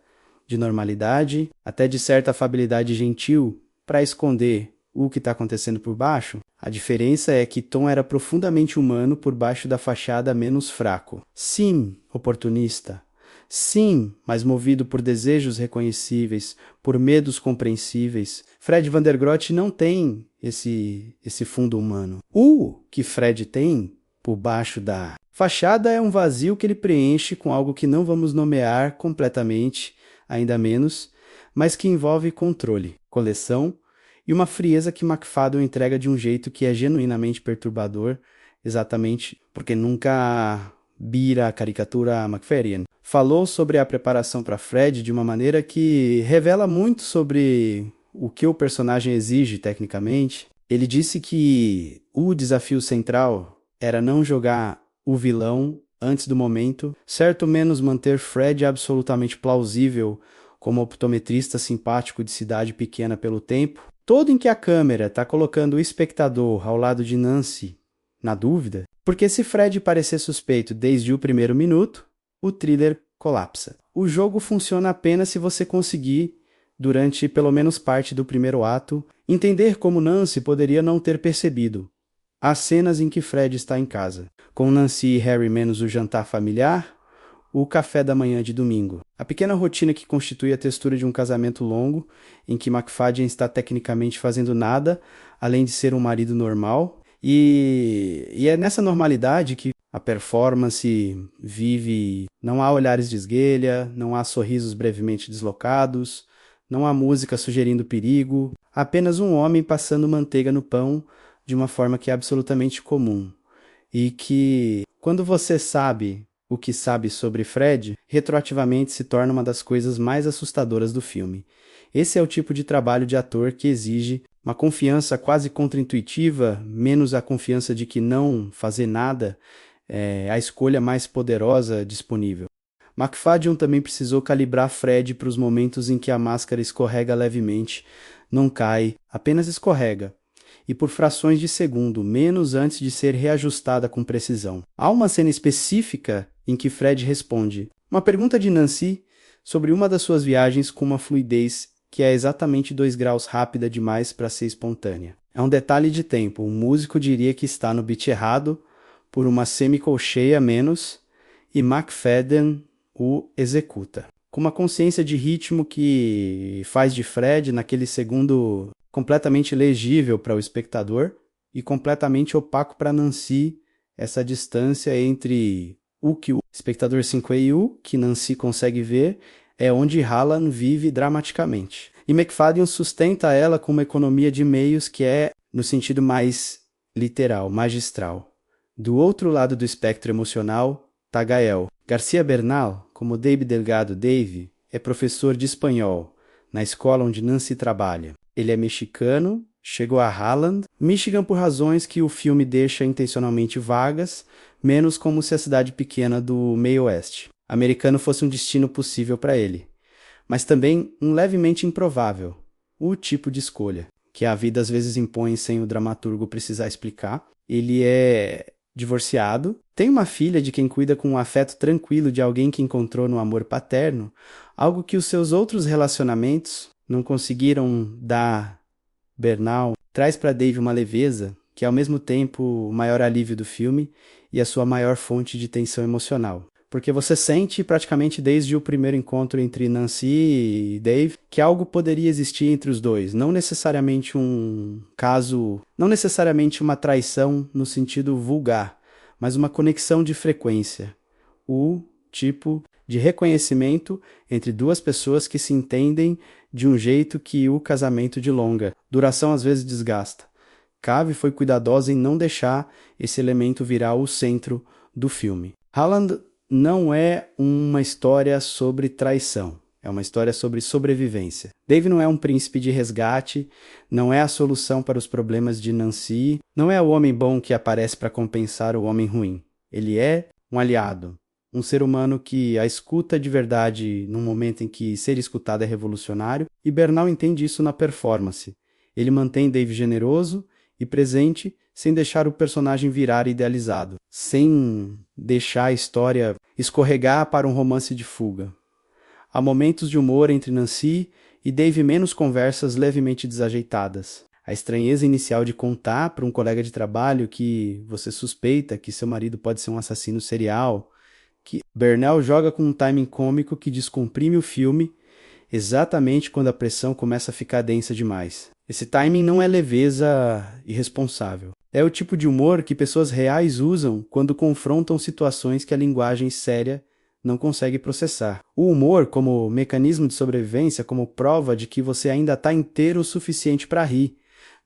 de normalidade, até de certa afabilidade gentil, para esconder o que está acontecendo por baixo. A diferença é que Tom era profundamente humano por baixo da fachada menos fraco. Sim, oportunista. Sim, mas movido por desejos reconhecíveis, por medos compreensíveis. Fred Vandergroot não tem esse fundo humano. O que Fred tem por baixo da fachada é um vazio que ele preenche com algo que não vamos nomear completamente, ainda menos, mas que envolve controle, coleção e uma frieza que McFadden entrega de um jeito que é genuinamente perturbador, exatamente porque nunca bira a caricatura McFadden. Falou sobre a preparação para Fred de uma maneira que revela muito sobre o que o personagem exige tecnicamente. Ele disse que o desafio central era não jogar o vilão antes do momento, certo menos manter Fred absolutamente plausível como optometrista simpático de cidade pequena pelo tempo, todo em que a câmera está colocando o espectador ao lado de Nancy na dúvida, porque se Fred parecer suspeito desde o primeiro minuto, o thriller colapsa. O jogo funciona apenas se você conseguir, durante pelo menos parte do primeiro ato, entender como Nancy poderia não ter percebido as cenas em que Fred está em casa, com Nancy e Harry menos o jantar familiar, o café da manhã de domingo. A pequena rotina que constitui a textura de um casamento longo, em que McFadden está tecnicamente fazendo nada, além de ser um marido normal, e é nessa normalidade que a performance vive. Não há olhares de esguelha, não há sorrisos brevemente deslocados, não há música sugerindo perigo, apenas um homem passando manteiga no pão de uma forma que é absolutamente comum. E que, quando você sabe o que sabe sobre Fred, retroativamente se torna uma das coisas mais assustadoras do filme. Esse é o tipo de trabalho de ator que exige uma confiança quase contraintuitiva, menos a confiança de que não fazer nada é a escolha mais poderosa disponível. McFadden também precisou calibrar Fred para os momentos em que a máscara escorrega levemente, não cai, apenas escorrega, e por frações de segundo, menos antes de ser reajustada com precisão. Há uma cena específica em que Fred responde uma pergunta de Nancy sobre uma das suas viagens com uma fluidez que é exatamente 2 graus rápida demais para ser espontânea. É um detalhe de tempo, um músico diria que está no beat errado por uma semicolcheia menos, e McFadden o executa. Com uma consciência de ritmo que faz de Fred, naquele segundo, completamente legível para o espectador e completamente opaco para Nancy, essa distância entre o que o espectador se e o que Nancy consegue ver, é onde Hallan vive dramaticamente. E McFadden sustenta ela com uma economia de meios que é, no sentido mais literal, magistral. Do outro lado do espectro emocional, está Gael. Garcia Bernal, como Dave Delgado Dave, é professor de espanhol, na escola onde Nancy trabalha. Ele é mexicano, chegou a Halland, Michigan por razões que o filme deixa intencionalmente vagas, menos como se a cidade pequena do meio oeste americano fosse um destino possível para ele. Mas também um levemente improvável, o tipo de escolha, que a vida às vezes impõe sem o dramaturgo precisar explicar. Ele é divorciado, tem uma filha de quem cuida com um afeto tranquilo de alguém que encontrou no amor paterno, algo que os seus outros relacionamentos não conseguiram dar. Bernal traz para Dave uma leveza que é ao mesmo tempo o maior alívio do filme e a sua maior fonte de tensão emocional. Porque você sente praticamente desde o primeiro encontro entre Nancy e Dave que algo poderia existir entre os dois. Não necessariamente um caso, não necessariamente uma traição no sentido vulgar, mas uma conexão de frequência. O tipo de reconhecimento entre duas pessoas que se entendem de um jeito que o casamento dilonga. Duração às vezes desgasta. Cave foi cuidadosa em não deixar esse elemento virar o centro do filme. Haaland não é uma história sobre traição, é uma história sobre sobrevivência. Dave não é um príncipe de resgate, não é a solução para os problemas de Nancy, não é o homem bom que aparece para compensar o homem ruim. Ele é um aliado, um ser humano que a escuta de verdade num momento em que ser escutado é revolucionário, e Bernal entende isso na performance. Ele mantém Dave generoso e presente, sem deixar o personagem virar idealizado, sem deixar a história escorregar para um romance de fuga. Há momentos de humor entre Nancy e Dave, menos conversas levemente desajeitadas. A estranheza inicial de contar para um colega de trabalho que você suspeita que seu marido pode ser um assassino serial, que Bernal joga com um timing cômico que descomprime o filme exatamente quando a pressão começa a ficar densa demais. Esse timing não é leveza irresponsável. É o tipo de humor que pessoas reais usam quando confrontam situações que a linguagem séria não consegue processar. O humor como mecanismo de sobrevivência, como prova de que você ainda está inteiro o suficiente para rir.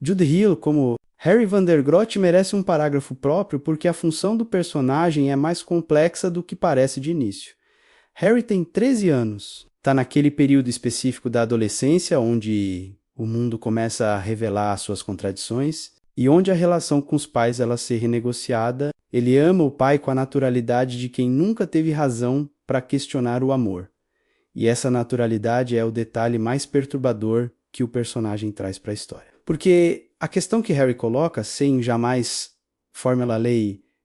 Jude Hill como Harry van der Grot merece um parágrafo próprio porque a função do personagem é mais complexa do que parece de início. Harry tem 13 anos. Está naquele período específico da adolescência onde o mundo começa a revelar as suas contradições e onde a relação com os pais ela ser renegociada. Ele ama o pai com a naturalidade de quem nunca teve razão para questionar o amor. E essa naturalidade é o detalhe mais perturbador que o personagem traz para a história. Porque a questão que Harry coloca, sem jamais formulá-la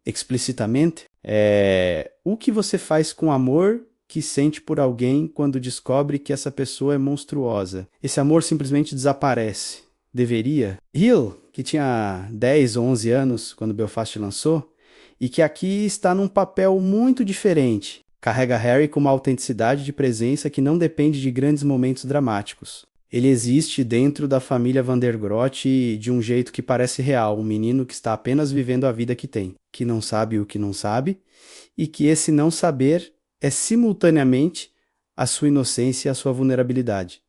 explicitamente, é o que você faz com amor que sente por alguém quando descobre que essa pessoa é monstruosa. Esse amor simplesmente desaparece. Deveria. Hill, que tinha 10 ou 11 anos quando Belfast lançou, e que aqui está num papel muito diferente. Carrega Harry com uma autenticidade de presença que não depende de grandes momentos dramáticos. Ele existe dentro da família Van der Grot de um jeito que parece real, um menino que está apenas vivendo a vida que tem, que não sabe o que não sabe, e que esse não saber é simultaneamente a sua inocência e a sua vulnerabilidade.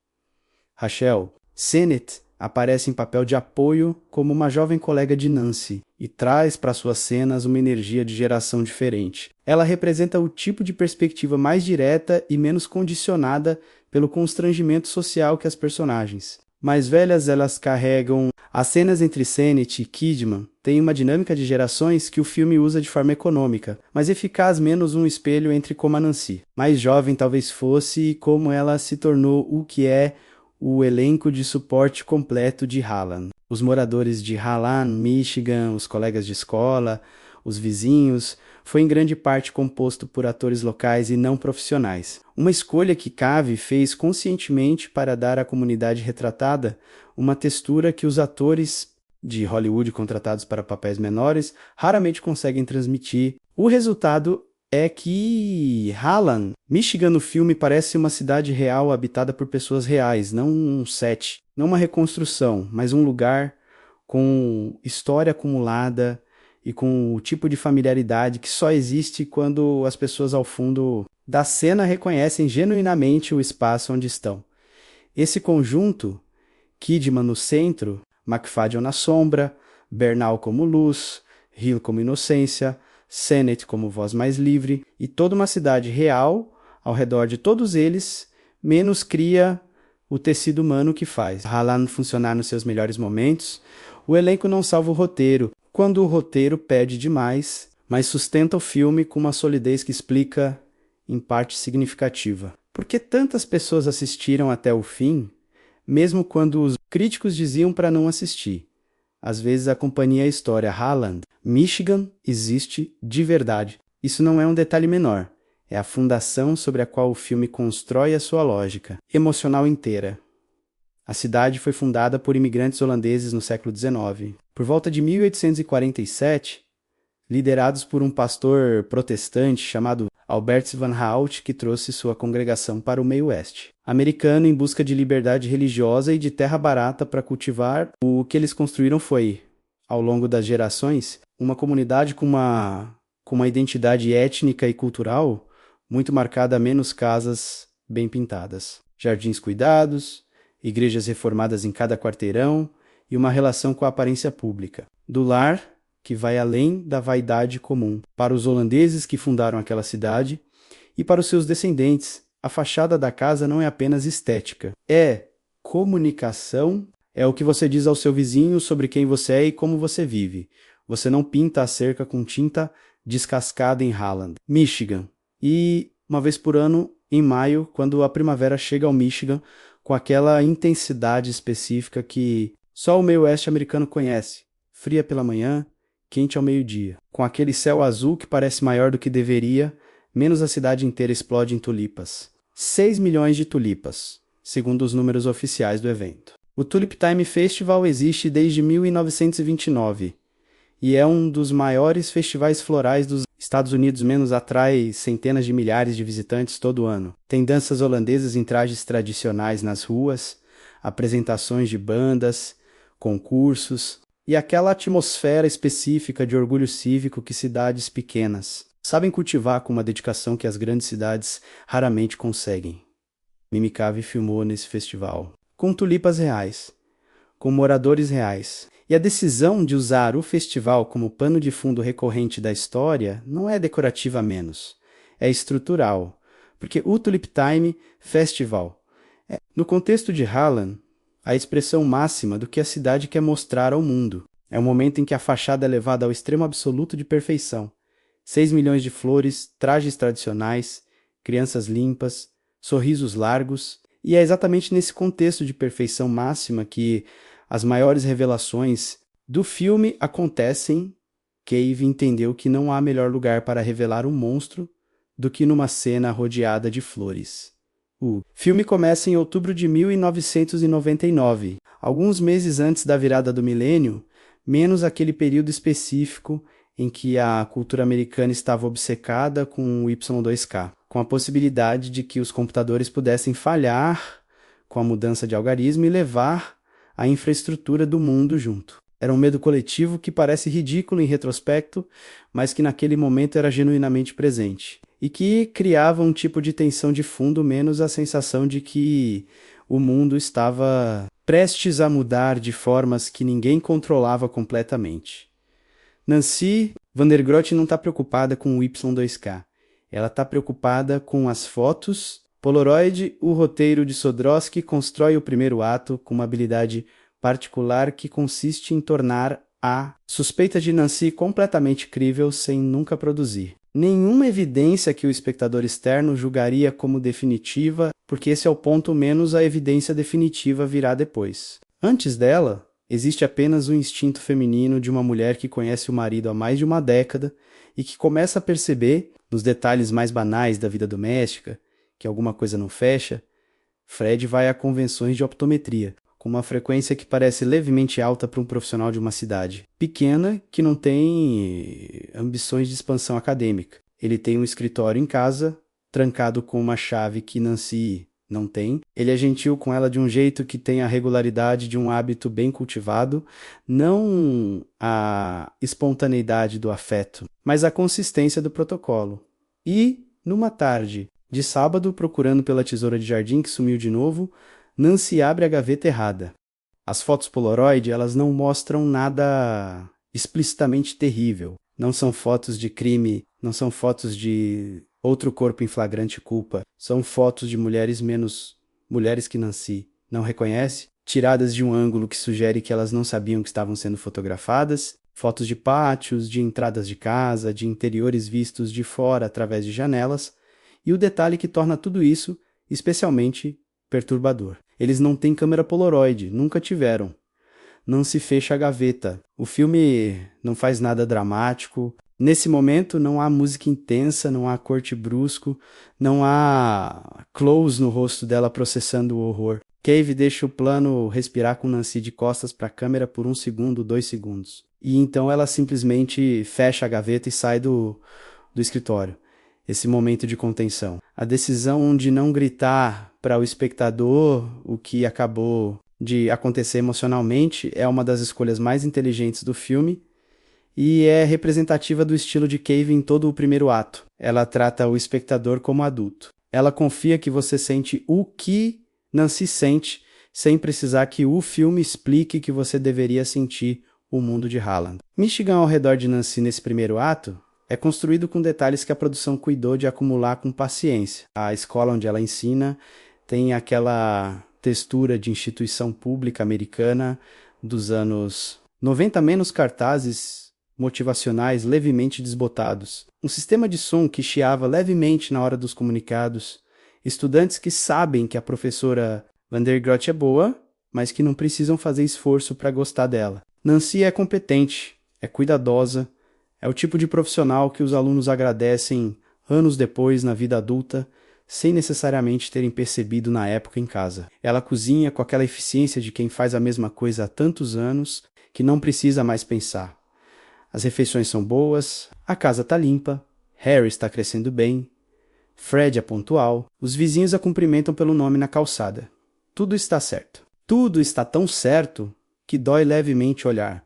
Rachel Sennett aparece em papel de apoio como uma jovem colega de Nancy e traz para suas cenas uma energia de geração diferente. Ela representa o tipo de perspectiva mais direta e menos condicionada pelo constrangimento social que as personagens. Mais velhas, elas carregam... As cenas entre Sennett e Kidman têm uma dinâmica de gerações que o filme usa de forma econômica, mas eficaz menos um espelho entre como a Nancy. Mais jovem talvez fosse e como ela se tornou o que é o elenco de suporte completo de Haaland. Os moradores de Halland, Michigan, os colegas de escola, os vizinhos, foi em grande parte composto por atores locais e não profissionais. Uma escolha que Cave fez conscientemente para dar à comunidade retratada uma textura que os atores de Hollywood contratados para papéis menores raramente conseguem transmitir. O resultado é que Halland, Michigan no filme parece uma cidade real habitada por pessoas reais, não um set, não uma reconstrução, mas um lugar com história acumulada e com o tipo de familiaridade que só existe quando as pessoas ao fundo da cena reconhecem genuinamente o espaço onde estão. Esse conjunto, Kidman no centro, McFadden na sombra, Bernal como luz, Hill como inocência, Sennett como voz mais livre, e toda uma cidade real ao redor de todos eles, menos cria o tecido humano que faz Halland funcionar nos seus melhores momentos. O elenco não salva o roteiro, quando o roteiro pede demais, mas sustenta o filme com uma solidez que explica, em parte significativa. Por que tantas pessoas assistiram até o fim, mesmo quando os críticos diziam para não assistir? Às vezes acompanha a história. Halland, Michigan, existe de verdade. Isso não é um detalhe menor. É a fundação sobre a qual o filme constrói a sua lógica emocional inteira. A cidade foi fundada por imigrantes holandeses no século XIX. Por volta de 1847, liderados por um pastor protestante chamado Albert Van Hout, que trouxe sua congregação para o meio oeste. Americano em busca de liberdade religiosa e de terra barata para cultivar, o que eles construíram foi, ao longo das gerações, uma comunidade com uma identidade étnica e cultural muito marcada a menos casas bem pintadas. Jardins cuidados, igrejas reformadas em cada quarteirão e uma relação com a aparência pública. Do lar, que vai além da vaidade comum. Para os holandeses que fundaram aquela cidade e para os seus descendentes, a fachada da casa não é apenas estética. É comunicação, é o que você diz ao seu vizinho sobre quem você é e como você vive. Você não pinta a cerca com tinta descascada em Halland, Michigan. E, uma vez por ano, em maio, quando a primavera chega ao Michigan, com aquela intensidade específica que só o meio oeste americano conhece. Fria pela manhã, quente ao meio-dia. Com aquele céu azul que parece maior do que deveria, menos a cidade inteira explode em tulipas. 6 milhões de tulipas, segundo os números oficiais do evento. O Tulip Time Festival existe desde 1929 e é um dos maiores festivais florais dos Estados Unidos, menos atrai centenas de milhares de visitantes todo ano. Tem danças holandesas em trajes tradicionais nas ruas, apresentações de bandas, concursos e aquela atmosfera específica de orgulho cívico que cidades pequenas sabem cultivar com uma dedicação que as grandes cidades raramente conseguem. Mimi Cave filmou nesse festival, com tulipas reais, com moradores reais. E a decisão de usar o festival como pano de fundo recorrente da história não é decorativa menos, é estrutural, porque o Tulip Time Festival é, no contexto de Halland, a expressão máxima do que a cidade quer mostrar ao mundo. É o momento em que a fachada é levada ao extremo absoluto de perfeição. 6 milhões de flores, trajes tradicionais, crianças limpas, sorrisos largos, e é exatamente nesse contexto de perfeição máxima que as maiores revelações do filme acontecem. Cave entendeu que não há melhor lugar para revelar um monstro do que numa cena rodeada de flores. O filme começa em outubro de 1999, alguns meses antes da virada do milênio, menos aquele período específico em que a cultura americana estava obcecada com o Y2K, com a possibilidade de que os computadores pudessem falhar com a mudança de algarismo e levar a infraestrutura do mundo junto. Era um medo coletivo que parece ridículo em retrospecto, mas que naquele momento era genuinamente presente. E que criava um tipo de tensão de fundo, menos a sensação de que o mundo estava prestes a mudar de formas que ninguém controlava completamente. Nancy van der Groot não está preocupada com o Y2K. Ela está preocupada com as fotos. Polaroid, o roteiro de Sodrowski constrói o primeiro ato com uma habilidade particular que consiste em tornar a suspeita de Nancy completamente crível sem nunca produzir. Nenhuma evidência que o espectador externo julgaria como definitiva, porque esse é o ponto menos a evidência definitiva virá depois. Antes dela, existe apenas o instinto feminino de uma mulher que conhece o marido há mais de uma década e que começa a perceber, nos detalhes mais banais da vida doméstica, que alguma coisa não fecha. Fred vai a convenções de optometria, com uma frequência que parece levemente alta para um profissional de uma cidade pequena que não tem ambições de expansão acadêmica. Ele tem um escritório em casa, trancado com uma chave que Nancy não tem. Ele é gentil com ela de um jeito que tem a regularidade de um hábito bem cultivado, não a espontaneidade do afeto, mas a consistência do protocolo. E, numa tarde de sábado, procurando pela tesoura de jardim que sumiu de novo, Nancy abre a gaveta errada. As fotos Polaroid, elas não mostram nada explicitamente terrível. Não são fotos de crime, não são fotos de outro corpo em flagrante culpa. São fotos de mulheres menos mulheres que Nancy não reconhece, tiradas de um ângulo que sugere que elas não sabiam que estavam sendo fotografadas. Fotos de pátios, de entradas de casa, de interiores vistos de fora através de janelas. E o detalhe que torna tudo isso especialmente perturbador. Eles não têm câmera Polaroid, nunca tiveram. Não se fecha a gaveta. O filme não faz nada dramático, Nesse momento não há música intensa, não há corte brusco, não há close no rosto dela processando o horror. Cave deixa o plano respirar com Nancy de costas para a câmera por 1 segundo, 2 segundos. E então ela simplesmente fecha a gaveta e sai do escritório. Esse momento de contenção. A decisão de não gritar para o espectador o que acabou de acontecer emocionalmente é uma das escolhas mais inteligentes do filme e é representativa do estilo de Cave em todo o primeiro ato. Ela trata o espectador como adulto. Ela confia que você sente o que Nancy sente, sem precisar que o filme explique que você deveria sentir o mundo de Halland. Michigan ao redor de Nancy nesse primeiro ato é construído com detalhes que a produção cuidou de acumular com paciência. A escola onde ela ensina tem aquela textura de instituição pública americana dos anos 90, menos cartazes motivacionais levemente desbotados. Um sistema de som que chiava levemente na hora dos comunicados. Estudantes que sabem que a professora Vandergroat é boa, mas que não precisam fazer esforço para gostar dela. Nancy é competente, é cuidadosa, é o tipo de profissional que os alunos agradecem anos depois na vida adulta, sem necessariamente terem percebido na época em casa. Ela cozinha com aquela eficiência de quem faz a mesma coisa há tantos anos que não precisa mais pensar. As refeições são boas, a casa está limpa, Harry está crescendo bem, Fred é pontual, os vizinhos a cumprimentam pelo nome na calçada. Tudo está certo. Tudo está tão certo que dói levemente olhar.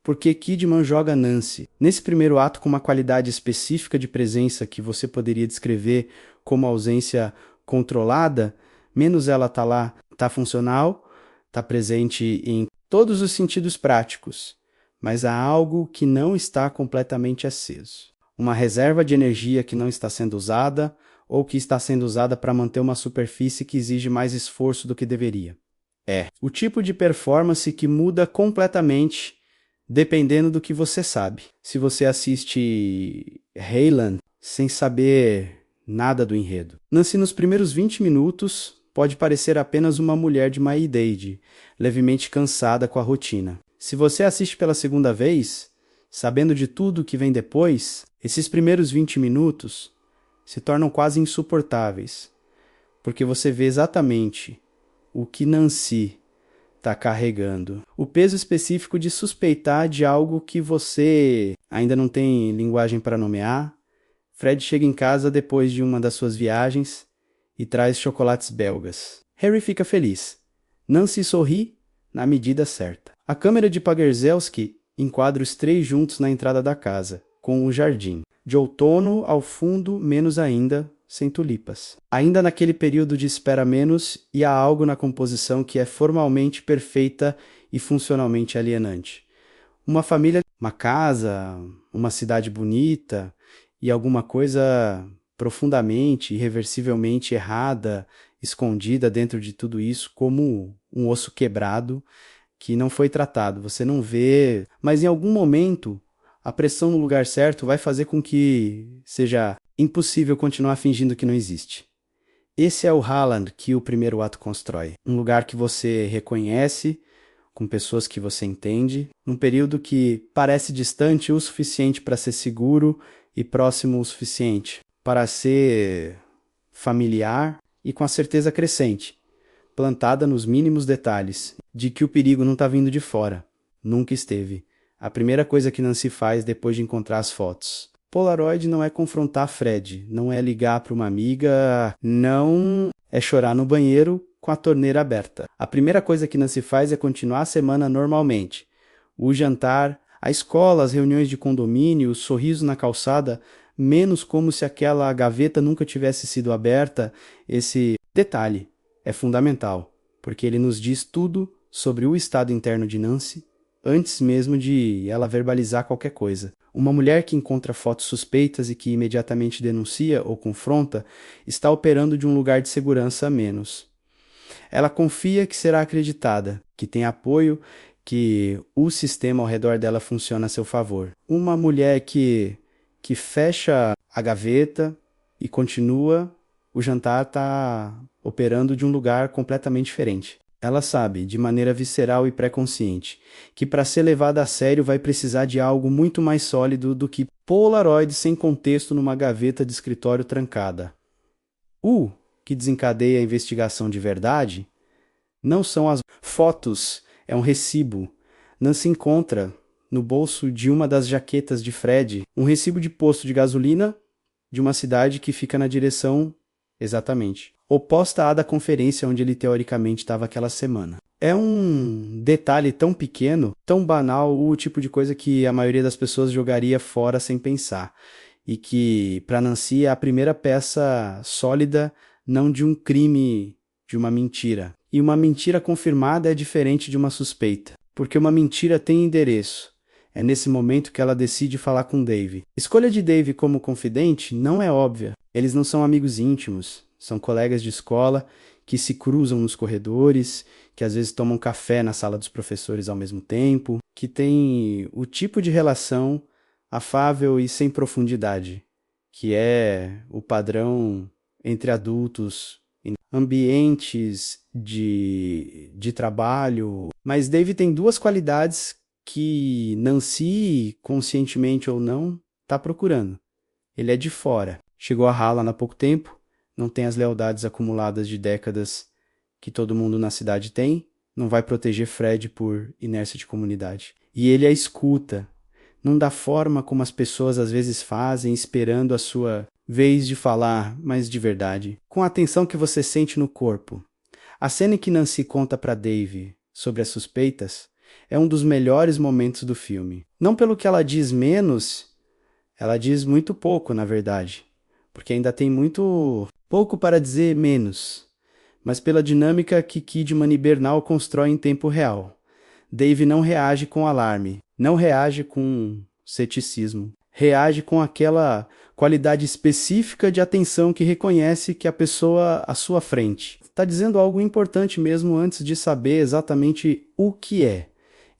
Porque Kidman joga Nancy, nesse primeiro ato com uma qualidade específica de presença que você poderia descrever como ausência controlada, menos ela tá lá, tá funcional, tá presente em todos os sentidos práticos, mas há algo que não está completamente aceso. Uma reserva de energia que não está sendo usada ou que está sendo usada para manter uma superfície que exige mais esforço do que deveria. É o tipo de performance que muda completamente dependendo do que você sabe. Se você assiste Halland sem saber nada do enredo. Nancy, nos primeiros 20 minutos, pode parecer apenas uma mulher de má-idade, levemente cansada com a rotina. Se você assiste pela segunda vez, sabendo de tudo que vem depois, esses primeiros 20 minutos se tornam quase insuportáveis, porque você vê exatamente o que Nancy está carregando. O peso específico de suspeitar de algo que você ainda não tem linguagem para nomear. Fred chega em casa depois de uma das suas viagens e traz chocolates belgas. Harry fica feliz. Nancy sorri na medida certa. A câmera de Pagierzelski enquadra os três juntos na entrada da casa, com o jardim. De outono ao fundo, menos ainda, sem tulipas. Ainda naquele período de espera menos, e há algo na composição que é formalmente perfeita e funcionalmente alienante. Uma família, uma casa, uma cidade bonita e alguma coisa profundamente, irreversivelmente errada, escondida dentro de tudo isso, como um osso quebrado que não foi tratado. Você não vê, mas em algum momento a pressão no lugar certo vai fazer com que seja impossível continuar fingindo que não existe. Esse é o Halland que o primeiro ato constrói. Um lugar que você reconhece, com pessoas que você entende, num período que parece distante o suficiente para ser seguro e próximo o suficiente para ser familiar e com a certeza crescente, plantada nos mínimos detalhes, de que o perigo não está vindo de fora. Nunca esteve. A primeira coisa que Nancy faz depois de encontrar as fotos. Polaroid não é confrontar Fred, não é ligar para uma amiga, não é chorar no banheiro com a torneira aberta. A primeira coisa que Nancy faz é continuar a semana normalmente. O jantar, a escola, as reuniões de condomínio, o sorriso na calçada, menos como se aquela gaveta nunca tivesse sido aberta. Esse detalhe é fundamental, porque ele nos diz tudo sobre o estado interno de Nancy, antes mesmo de ela verbalizar qualquer coisa. Uma mulher que encontra fotos suspeitas e que imediatamente denuncia ou confronta está operando de um lugar de segurança a menos. Ela confia que será acreditada, que tem apoio, que o sistema ao redor dela funciona a seu favor. Uma mulher que fecha a gaveta e continua, o jantar está operando de um lugar completamente diferente. Ela sabe, de maneira visceral e pré-consciente, que para ser levada a sério vai precisar de algo muito mais sólido do que Polaroid sem contexto numa gaveta de escritório trancada. O que desencadeia a investigação de verdade não são as fotos, é um recibo. Nancy encontra, no bolso de uma das jaquetas de Fred, um recibo de posto de gasolina de uma cidade que fica na direção, exatamente, oposta à da conferência onde ele teoricamente estava aquela semana. É um detalhe tão pequeno, tão banal, o tipo de coisa que a maioria das pessoas jogaria fora sem pensar. E que, para Nancy, é a primeira peça sólida, não de um crime, de uma mentira. E uma mentira confirmada é diferente de uma suspeita, porque uma mentira tem endereço. É nesse momento que ela decide falar com Dave. A escolha de Dave como confidente não é óbvia. Eles não são amigos íntimos, são colegas de escola que se cruzam nos corredores, que às vezes tomam café na sala dos professores ao mesmo tempo, que têm o tipo de relação afável e sem profundidade, que é o padrão entre adultos em ambientes de trabalho. Mas Dave tem duas qualidades que Nancy, conscientemente ou não, está procurando. Ele é de fora. Chegou a Halland há pouco tempo, não tem as lealdades acumuladas de décadas que todo mundo na cidade tem, não vai proteger Fred por inércia de comunidade. E ele a escuta, não da forma como as pessoas às vezes fazem, esperando a sua vez de falar, mas de verdade, com a atenção que você sente no corpo. A cena em que Nancy conta para Dave sobre as suspeitas é um dos melhores momentos do filme. Não pelo que ela diz menos, ela diz muito pouco, na verdade, porque ainda tem muito pouco para dizer menos, mas pela dinâmica que Kidman e Bernal constroem em tempo real. Dave não reage com alarme, não reage com ceticismo, reage com aquela qualidade específica de atenção que reconhece que a pessoa à sua frente está dizendo algo importante mesmo antes de saber exatamente o que é.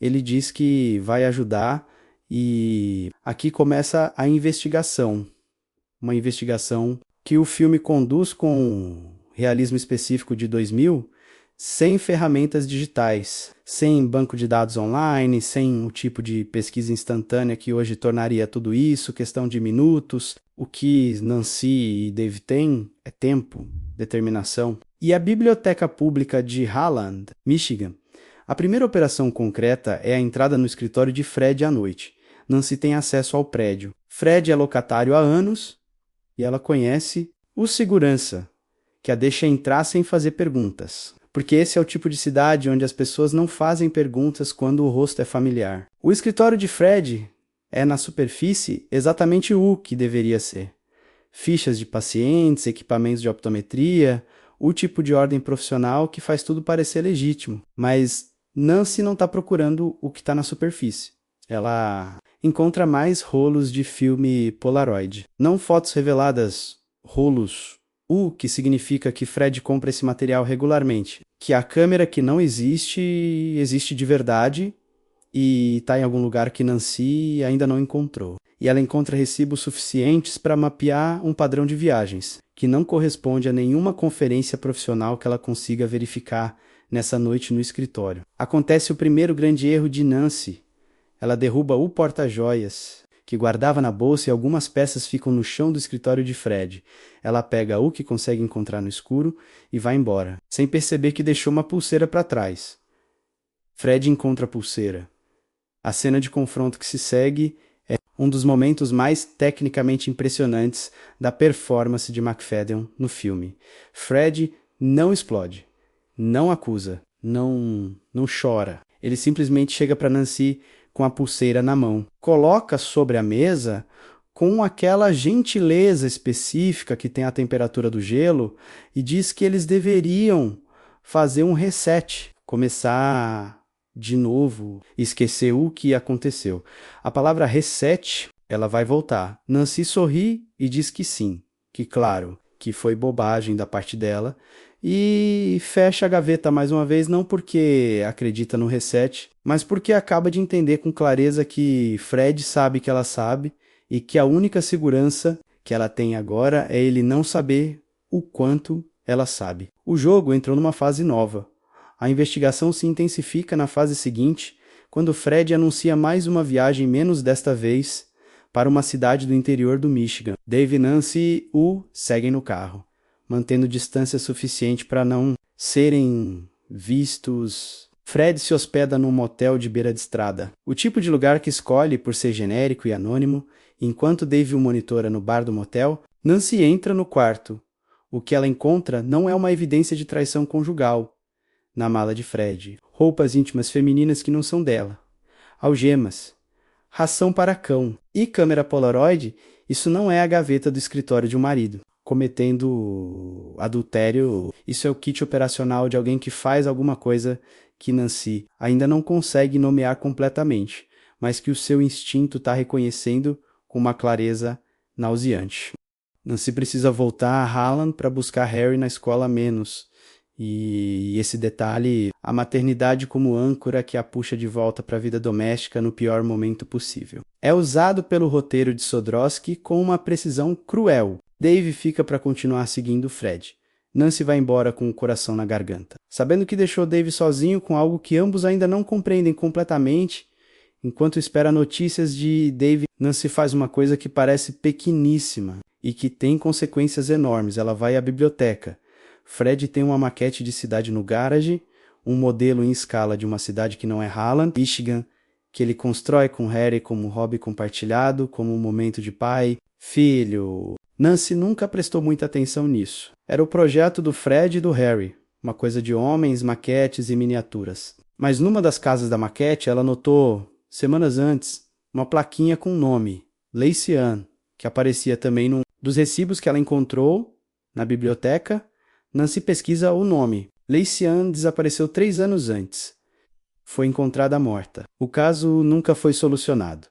Ele diz que vai ajudar e aqui começa a investigação. Uma investigação que o filme conduz com realismo específico de 2000, sem ferramentas digitais, sem banco de dados online, sem o tipo de pesquisa instantânea que hoje tornaria tudo isso, questão de minutos. O que Nancy e Dave têm é tempo, determinação. E a Biblioteca Pública de Halland, Michigan, a primeira operação concreta é a entrada no escritório de Fred à noite. Nancy tem acesso ao prédio. Fred é locatário há anos e ela conhece o segurança, que a deixa entrar sem fazer perguntas. Porque esse é o tipo de cidade onde as pessoas não fazem perguntas quando o rosto é familiar. O escritório de Fred é, na superfície, exatamente o que deveria ser. Fichas de pacientes, equipamentos de optometria, o tipo de ordem profissional que faz tudo parecer legítimo. Mas Nancy não está procurando o que está na superfície. Ela encontra mais rolos de filme Polaroid. Não fotos reveladas, rolos. O que significa que Fred compra esse material regularmente. Que a câmera que não existe, existe de verdade e está em algum lugar que Nancy ainda não encontrou. E ela encontra recibos suficientes para mapear um padrão de viagens, que não corresponde a nenhuma conferência profissional que ela consiga verificar nessa noite no escritório. Acontece o primeiro grande erro de Nancy. Ela derruba o porta-joias, que guardava na bolsa, e algumas peças ficam no chão do escritório de Fred. Ela pega o que consegue encontrar no escuro e vai embora, sem perceber que deixou uma pulseira para trás. Fred encontra a pulseira. A cena de confronto que se segue é um dos momentos mais tecnicamente impressionantes da performance de McFadden no filme. Fred não explode, não acusa, não chora. Ele simplesmente chega para Nancy com a pulseira na mão. Coloca sobre a mesa com aquela gentileza específica que tem a temperatura do gelo e diz que eles deveriam fazer um reset, começar de novo, esquecer o que aconteceu. A palavra reset, ela vai voltar. Nancy sorri e diz que sim, que claro, que foi bobagem da parte dela, e fecha a gaveta mais uma vez, não porque acredita no reset, mas porque acaba de entender com clareza que Fred sabe que ela sabe e que a única segurança que ela tem agora é ele não saber o quanto ela sabe. O jogo entrou numa fase nova, A investigação se intensifica na fase seguinte, quando Fred anuncia mais uma viagem, menos desta vez, para uma cidade do interior do Michigan. Dave e Nancy o seguem no carro, mantendo distância suficiente para não serem vistos. Fred se hospeda num motel de beira de estrada, o tipo de lugar que escolhe por ser genérico e anônimo. Enquanto Dave o monitora no bar do motel, Nancy entra no quarto. O que ela encontra não é uma evidência de traição conjugal. Na mala de Fred, roupas íntimas femininas que não são dela, algemas, ração para cão e câmera Polaroid. Isso não é a gaveta do escritório de um marido cometendo adultério. Isso é o kit operacional de alguém que faz alguma coisa que Nancy ainda não consegue nomear completamente, mas que o seu instinto está reconhecendo com uma clareza nauseante. Nancy precisa voltar a Harlan para buscar Harry na escola menos. E esse detalhe, a maternidade como âncora que a puxa de volta para a vida doméstica no pior momento possível. É usado pelo roteiro de Sodrowski com uma precisão cruel. Dave fica para continuar seguindo Fred. Nancy vai embora com o coração na garganta, sabendo que deixou Dave sozinho com algo que ambos ainda não compreendem completamente. Enquanto espera notícias de Dave, Nancy faz uma coisa que parece pequeníssima e que tem consequências enormes. Ela vai à biblioteca. Fred tem uma maquete de cidade no garage, um modelo em escala de uma cidade que não é Harlan, Michigan, que ele constrói com Harry como hobby compartilhado, como um momento de pai, filho. Nancy nunca prestou muita atenção nisso. Era o projeto do Fred e do Harry, uma coisa de homens, maquetes e miniaturas. Mas numa das casas da maquete, ela notou, semanas antes, uma plaquinha com o nome, Lacey Ann, que aparecia também num dos recibos que ela encontrou na biblioteca. Nancy pesquisa o nome. Lacey Ann desapareceu 3 anos antes. Foi encontrada morta. O caso nunca foi solucionado.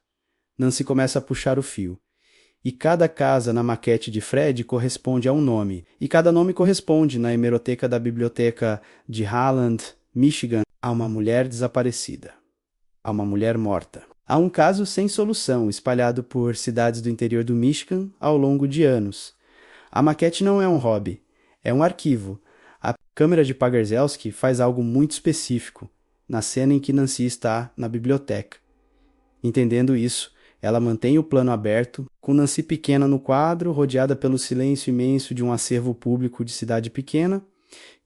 Nancy começa a puxar o fio. E cada casa na maquete de Fred corresponde a um nome. E cada nome corresponde, na hemeroteca da biblioteca de Harlan, Michigan, a uma mulher desaparecida. A uma mulher morta. Há um caso sem solução, espalhado por cidades do interior do Michigan ao longo de anos. A maquete não é um hobby. É um arquivo. A câmera de Pagierzewski faz algo muito específico na cena em que Nancy está na biblioteca. Entendendo isso, ela mantém o plano aberto, com Nancy pequena no quadro, rodeada pelo silêncio imenso de um acervo público de cidade pequena,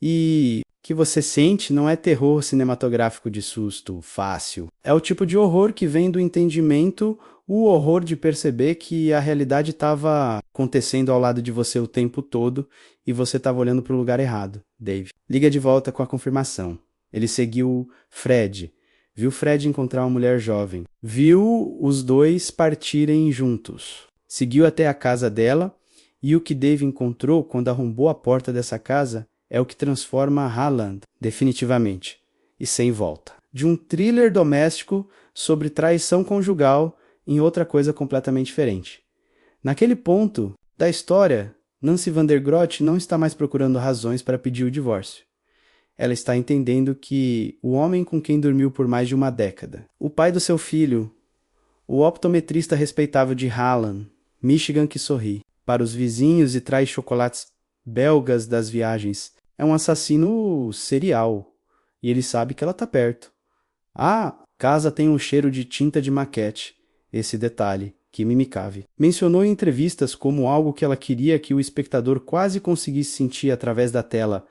e que você sente não é terror cinematográfico de susto fácil. É o tipo de horror que vem do entendimento, o horror de perceber que a realidade estava acontecendo ao lado de você o tempo todo e você estava olhando para o lugar errado. Dave liga de volta com a confirmação. Ele seguiu Fred, viu Fred encontrar uma mulher jovem, viu os dois partirem juntos, seguiu até a casa dela, e o que Dave encontrou quando arrombou a porta dessa casa é o que transforma Harlan definitivamente e sem volta. De um thriller doméstico sobre traição conjugal em outra coisa completamente diferente. Naquele ponto da história, Nancy van der Grot não está mais procurando razões para pedir o divórcio. Ela está entendendo que o homem com quem dormiu por mais de uma década, o pai do seu filho, o optometrista respeitável de Harlan, Michigan que sorri para os vizinhos e traz chocolates belgas das viagens, é um assassino serial, e ele sabe que ela está perto. A casa tem um cheiro de tinta de maquete, esse detalhe, que Mimi Cave mencionou em entrevistas como algo que ela queria que o espectador quase conseguisse sentir através da tela,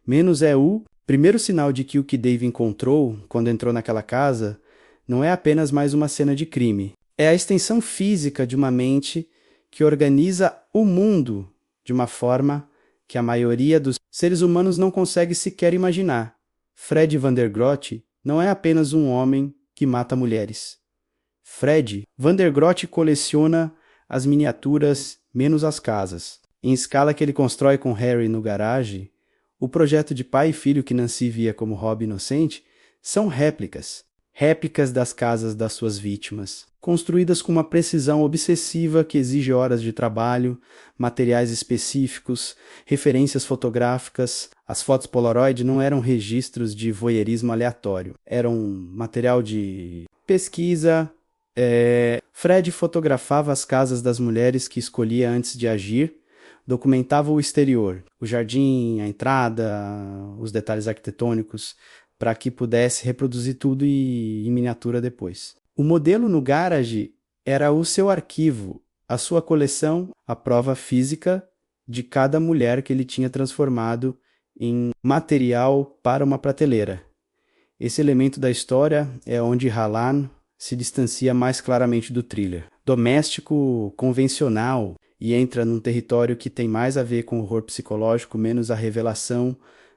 menos é o primeiro sinal de que o que Dave encontrou quando entrou naquela casa não é apenas mais uma cena de crime. É a extensão física de uma mente que organiza o mundo de uma forma que a maioria dos seres humanos não consegue sequer imaginar. Fred van der Grot não é apenas um homem que mata mulheres. Fred van der Grot coleciona as miniaturas menos as casas. Em escala que ele constrói com Harry no garagem, o projeto de pai e filho que Nancy via como hobby inocente são réplicas das casas das suas vítimas, construídas com uma precisão obsessiva que exige horas de trabalho, materiais específicos, referências fotográficas. As fotos Polaroid não eram registros de voyeurismo aleatório, eram material de pesquisa. Fred fotografava as casas das mulheres que escolhia antes de agir, documentava o exterior, o jardim, a entrada, os detalhes arquitetônicos, para que pudesse reproduzir tudo em miniatura depois. O modelo no Garage era o seu arquivo, a sua coleção, a prova física de cada mulher que ele tinha transformado em material para uma prateleira. Esse elemento da história é onde Hallan se distancia mais claramente do thriller. Doméstico, convencional, e entra num território que tem mais a ver com o horror psicológico, menos a revelação,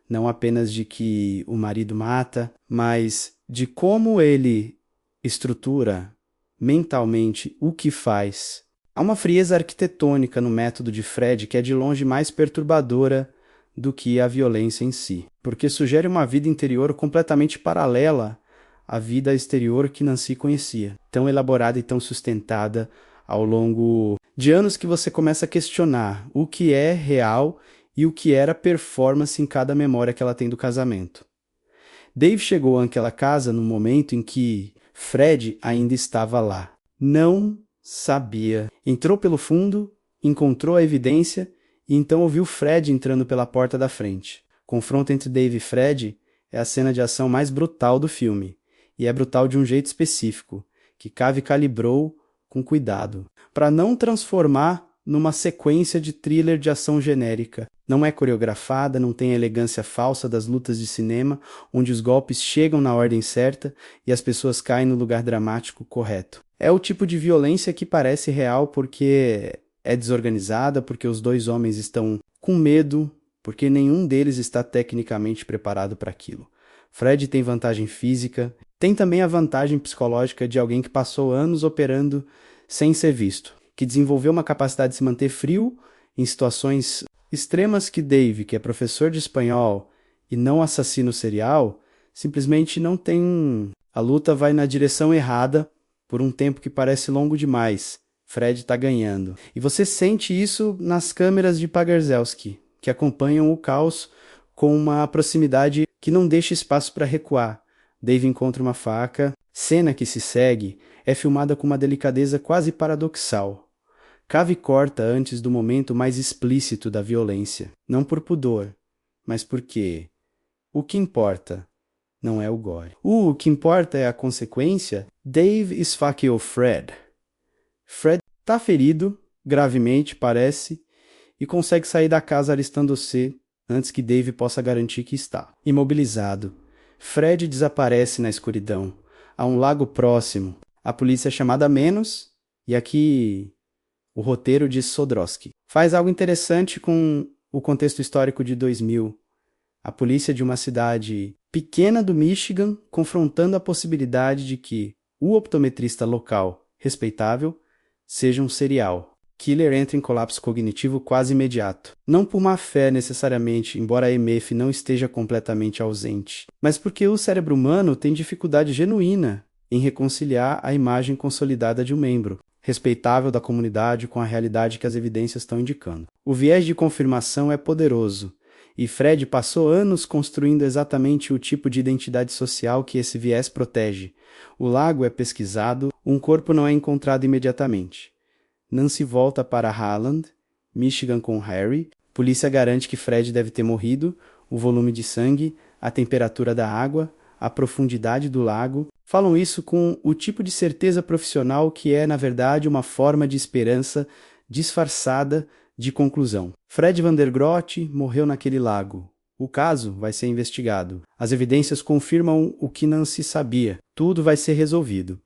não apenas de que o marido mata, mas de como ele estrutura mentalmente o que faz. Há uma frieza arquitetônica no método de Fred que é de longe mais perturbadora do que a violência em si, porque sugere uma vida interior completamente paralela à vida exterior que Nancy conhecia, tão elaborada e tão sustentada ao longo de anos que você começa a questionar o que é real e o que era performance em cada memória que ela tem do casamento. Dave chegou àquela casa no momento em que Fred ainda estava lá. Não sabia. Entrou pelo fundo, encontrou a evidência e então ouviu Fred entrando pela porta da frente. O confronto entre Dave e Fred é a cena de ação mais brutal do filme, e é brutal de um jeito específico, que Cave calibrou com cuidado, para não transformar numa sequência de thriller de ação genérica. Não é coreografada, não tem a elegância falsa das lutas de cinema, onde os golpes chegam na ordem certa e as pessoas caem no lugar dramático correto. É o tipo de violência que parece real porque é desorganizada, porque os dois homens estão com medo, porque nenhum deles está tecnicamente preparado para aquilo. Fred tem vantagem física, tem também a vantagem psicológica de alguém que passou anos operando sem ser visto, que desenvolveu uma capacidade de se manter frio em situações extremas que Dave, que é professor de espanhol e não assassino serial, simplesmente não tem. A luta vai na direção errada por um tempo que parece longo demais. Fred está ganhando. E você sente isso nas câmeras de Pagarzewski, que acompanham o caos com uma proximidade que não deixa espaço para recuar. Dave encontra uma faca. Cena que se segue é filmada com uma delicadeza quase paradoxal. Cave corta antes do momento mais explícito da violência, não por pudor, mas porque o que importa não é o gore. O que importa é a consequência. Dave esfaqueou Fred. Fred está ferido, gravemente parece, e consegue sair da casa alistando-se antes que Dave possa garantir que está. Imobilizado, Fred desaparece na escuridão. Há um lago próximo. A polícia é chamada a menos, e aqui o roteiro de Sodrowski faz algo interessante com o contexto histórico de 2000. A polícia de uma cidade pequena do Michigan confrontando a possibilidade de que o optometrista local, respeitável, seja um serial killer entra em colapso cognitivo quase imediato. Não por má fé necessariamente, embora a EMF não esteja completamente ausente, mas porque o cérebro humano tem dificuldade genuína em reconciliar a imagem consolidada de um membro respeitável da comunidade com a realidade que as evidências estão indicando. O viés de confirmação é poderoso, e Fred passou anos construindo exatamente o tipo de identidade social que esse viés protege. O lago é pesquisado, um corpo não é encontrado imediatamente. Nancy volta para Halland, Michigan com Harry. Polícia garante que Fred deve ter morrido. O volume de sangue, a temperatura da água, a profundidade do lago. Falam isso com o tipo de certeza profissional que é, na verdade, uma forma de esperança disfarçada de conclusão. Fred Vandergrote morreu naquele lago. O caso vai ser investigado. As evidências confirmam o que Nancy sabia. Tudo vai ser resolvido.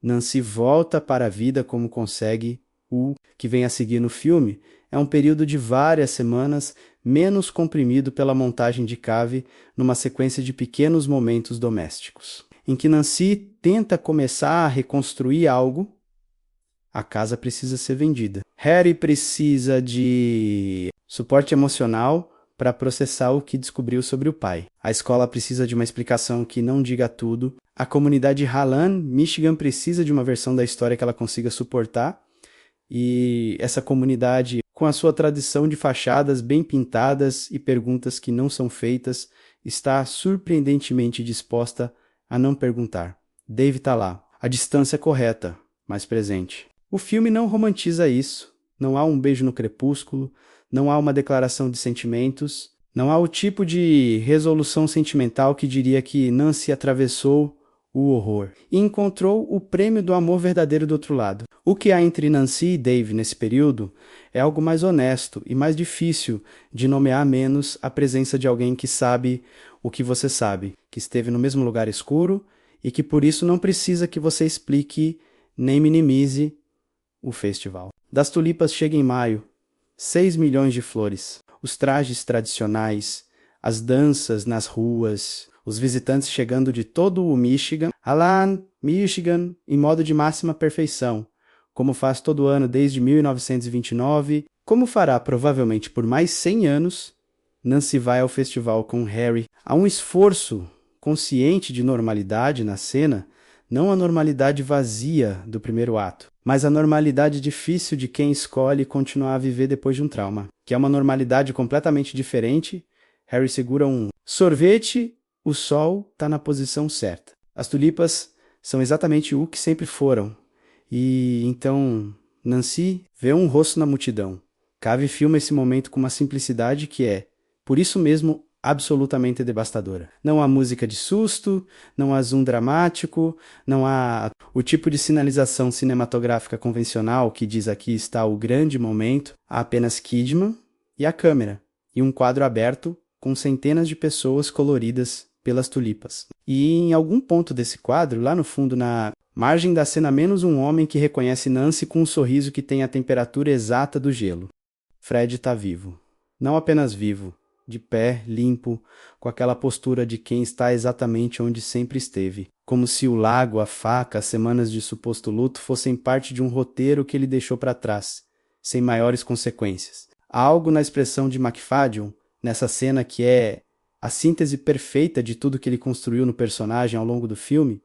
Nancy volta para a vida como consegue. O que vem a seguir no filme é um período de várias semanas menos comprimido pela montagem de Cave numa sequência de pequenos momentos domésticos, em que Nancy tenta começar a reconstruir algo. A casa precisa ser vendida. Harry precisa de suporte emocional para processar o que descobriu sobre o pai. A escola precisa de uma explicação que não diga tudo. A comunidade Halland, Michigan, precisa de uma versão da história que ela consiga suportar. E essa comunidade, com a sua tradição de fachadas bem pintadas e perguntas que não são feitas, está surpreendentemente disposta a não perguntar. Dave está lá. A distância é correta, mas presente. O filme não romantiza isso. Não há um beijo no crepúsculo, não há uma declaração de sentimentos. Não há o tipo de resolução sentimental que diria que Nancy atravessou o horror e encontrou o prêmio do amor verdadeiro do outro lado. O que há entre Nancy e Dave nesse período é algo mais honesto e mais difícil de nomear menos a presença de alguém que sabe o que você sabe, que esteve no mesmo lugar escuro e que por isso não precisa que você explique nem minimize o festival. Das tulipas chega em maio, 6 milhões de flores, os trajes tradicionais, as danças nas ruas, os visitantes chegando de todo o Michigan, Alan, Michigan, em modo de máxima perfeição, como faz todo ano desde 1929, como fará provavelmente por mais 100 anos, Nancy vai ao festival com Harry. Há um esforço consciente de normalidade na cena, não a normalidade vazia do primeiro ato, mas a normalidade difícil de quem escolhe continuar a viver depois de um trauma, que é uma normalidade completamente diferente. Harry segura um sorvete, o sol está na posição certa. As tulipas são exatamente o que sempre foram. E então Nancy vê um rosto na multidão. Cave filma esse momento com uma simplicidade que é, por isso mesmo, absolutamente devastadora. Não há música de susto, não há zoom dramático, não há o tipo de sinalização cinematográfica convencional que diz aqui está o grande momento. Há apenas Kidman e a câmera, e um quadro aberto com centenas de pessoas coloridas pelas tulipas. E em algum ponto desse quadro, lá no fundo, na margem da cena, menos um homem que reconhece Nancy com um sorriso que tem a temperatura exata do gelo. Fred está vivo. Não apenas vivo, de pé, limpo, com aquela postura de quem está exatamente onde sempre esteve, como se o lago, a faca, as semanas de suposto luto fossem parte de um roteiro que ele deixou para trás, sem maiores consequências. Há algo na expressão de McFadden, nessa cena que é a síntese perfeita de tudo que ele construiu no personagem ao longo do filme.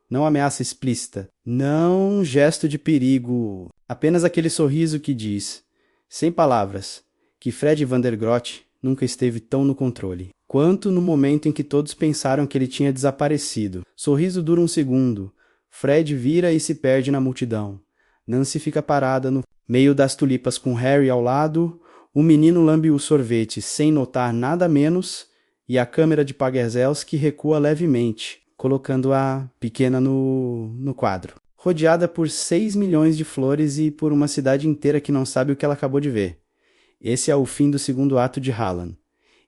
Não ameaça explícita, não gesto de perigo, apenas aquele sorriso que diz, sem palavras, que Fred Vandergroat nunca esteve tão no controle, quanto no momento em que todos pensaram que ele tinha desaparecido. Sorriso dura um segundo, Fred vira e se perde na multidão. Nancy fica parada no meio das tulipas com Harry ao lado, o menino lambe o sorvete sem notar nada menos, e a câmera de Pagazewski recua levemente, colocando-a pequena no quadro. Rodeada por 6 milhões de flores e por uma cidade inteira que não sabe o que ela acabou de ver. Esse é o fim do segundo ato de Hallan.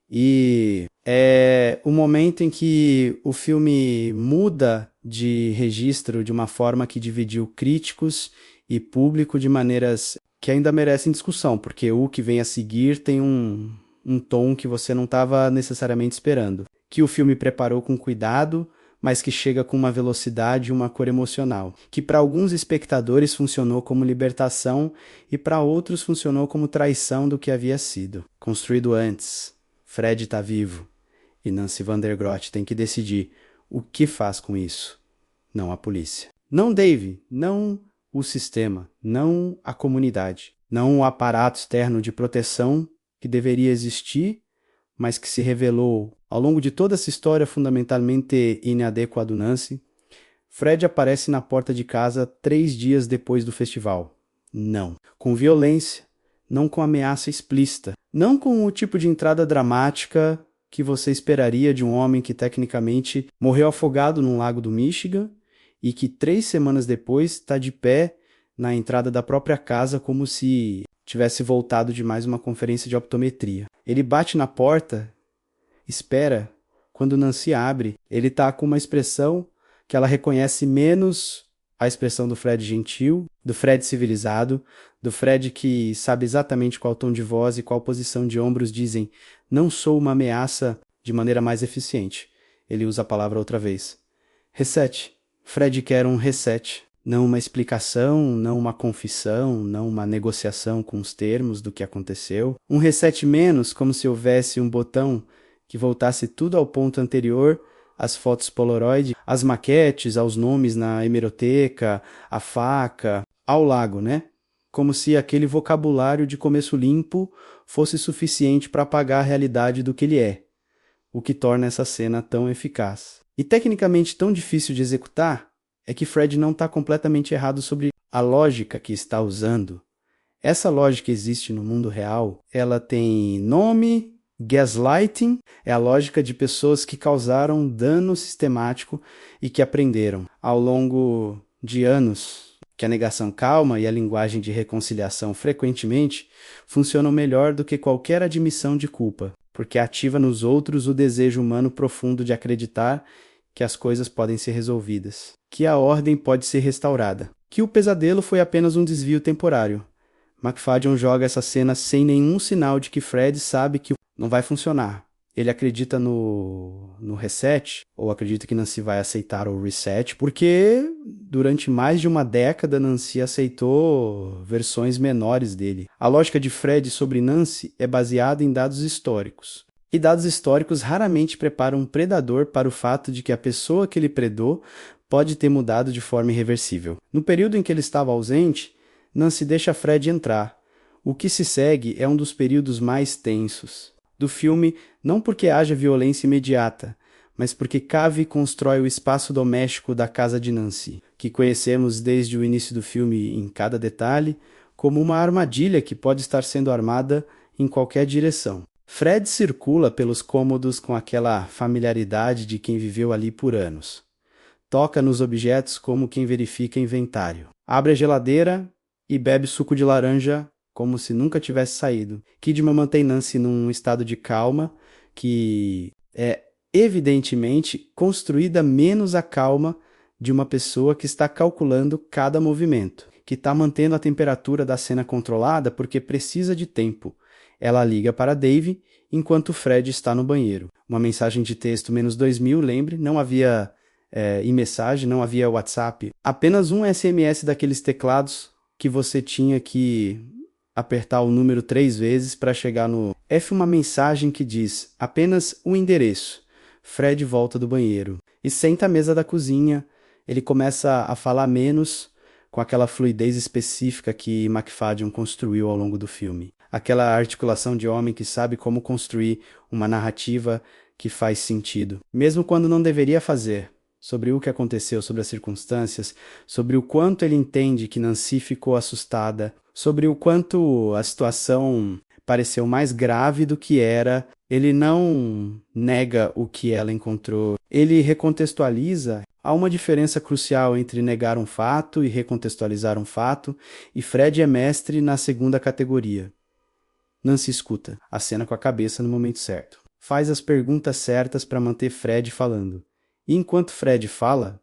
E é o momento em que o filme muda de registro de uma forma que dividiu críticos e público de maneiras que ainda merecem discussão, porque o que vem a seguir tem um tom que você não estava necessariamente esperando. Que o filme preparou com cuidado, mas que chega com uma velocidade e uma cor emocional, que para alguns espectadores funcionou como libertação e para outros funcionou como traição do que havia sido. Construído antes, Fred está vivo e Nancy Vandergroat tem que decidir o que faz com isso, não a polícia. Não Dave, não o sistema, não a comunidade, não o aparato externo de proteção que deveria existir, mas que se revelou ao longo de toda essa história fundamentalmente inadequado Nancy. Fred aparece na porta de casa 3 dias depois do festival. Não. Com violência, não com ameaça explícita, não com o tipo de entrada dramática que você esperaria de um homem que tecnicamente morreu afogado num lago do Michigan e que 3 semanas depois está de pé na entrada da própria casa como se tivesse voltado de mais uma conferência de optometria. Ele bate na porta, espera, quando Nancy abre, ele está com uma expressão que ela reconhece menos a expressão do Fred gentil, do Fred civilizado, do Fred que sabe exatamente qual tom de voz e qual posição de ombros dizem não sou uma ameaça de maneira mais eficiente. Ele usa a palavra outra vez. Reset. Fred quer um reset. Não uma explicação, não uma confissão, não uma negociação com os termos do que aconteceu. Um reset menos, como se houvesse um botão que voltasse tudo ao ponto anterior, as fotos Polaroid, as maquetes, aos nomes na hemeroteca, a faca, ao lago, né? Como se aquele vocabulário de começo limpo fosse suficiente para apagar a realidade do que ele é, o que torna essa cena tão eficaz. E tecnicamente tão difícil de executar, é que Fred não está completamente errado sobre a lógica que está usando. Essa lógica existe no mundo real, ela tem nome, Gaslighting é a lógica de pessoas que causaram dano sistemático e que aprenderam, ao longo de anos, que a negação calma e a linguagem de reconciliação frequentemente funcionam melhor do que qualquer admissão de culpa, porque ativa nos outros o desejo humano profundo de acreditar que as coisas podem ser resolvidas, que a ordem pode ser restaurada, que o pesadelo foi apenas um desvio temporário. McFadden joga essa cena sem nenhum sinal de que Fred sabe que não vai funcionar. Ele acredita no reset, ou acredita que Nancy vai aceitar o reset, porque durante mais de uma década Nancy aceitou versões menores dele. A lógica de Fred sobre Nancy é baseada em dados históricos. E dados históricos raramente preparam um predador para o fato de que a pessoa que ele predou pode ter mudado de forma irreversível. No período em que ele estava ausente, Nancy deixa Fred entrar. O que se segue é um dos períodos mais tensos do filme, não porque haja violência imediata, mas porque Cave constrói o espaço doméstico da casa de Nancy, que conhecemos desde o início do filme em cada detalhe, como uma armadilha que pode estar sendo armada em qualquer direção. Fred circula pelos cômodos com aquela familiaridade de quem viveu ali por anos. Toca nos objetos como quem verifica inventário. Abre a geladeira e bebe suco de laranja como se nunca tivesse saído. Kidman mantém Nancy num estado de calma que é evidentemente construída menos a calma de uma pessoa que está calculando cada movimento, que está mantendo a temperatura da cena controlada porque precisa de tempo. Ela liga para Dave enquanto Fred está no banheiro. Uma mensagem de texto -2000, lembre, não havia e-messagem, não havia WhatsApp. Apenas um SMS daqueles teclados que você tinha que apertar o número 3 vezes para chegar no... Uma mensagem que diz apenas o endereço. Fred volta do banheiro e senta à mesa da cozinha. Ele começa a falar menos, com aquela fluidez específica que McFadden construiu ao longo do filme. Aquela articulação de homem que sabe como construir uma narrativa que faz sentido, mesmo quando não deveria fazer, sobre o que aconteceu, sobre as circunstâncias, sobre o quanto ele entende que Nancy ficou assustada, sobre o quanto a situação pareceu mais grave do que era. Ele não nega o que ela encontrou, ele recontextualiza. Há uma diferença crucial entre negar um fato e recontextualizar um fato, e Fred é mestre na segunda categoria. Nancy escuta a cena com a cabeça no momento certo. Faz as perguntas certas para manter Fred falando. E enquanto Fred fala,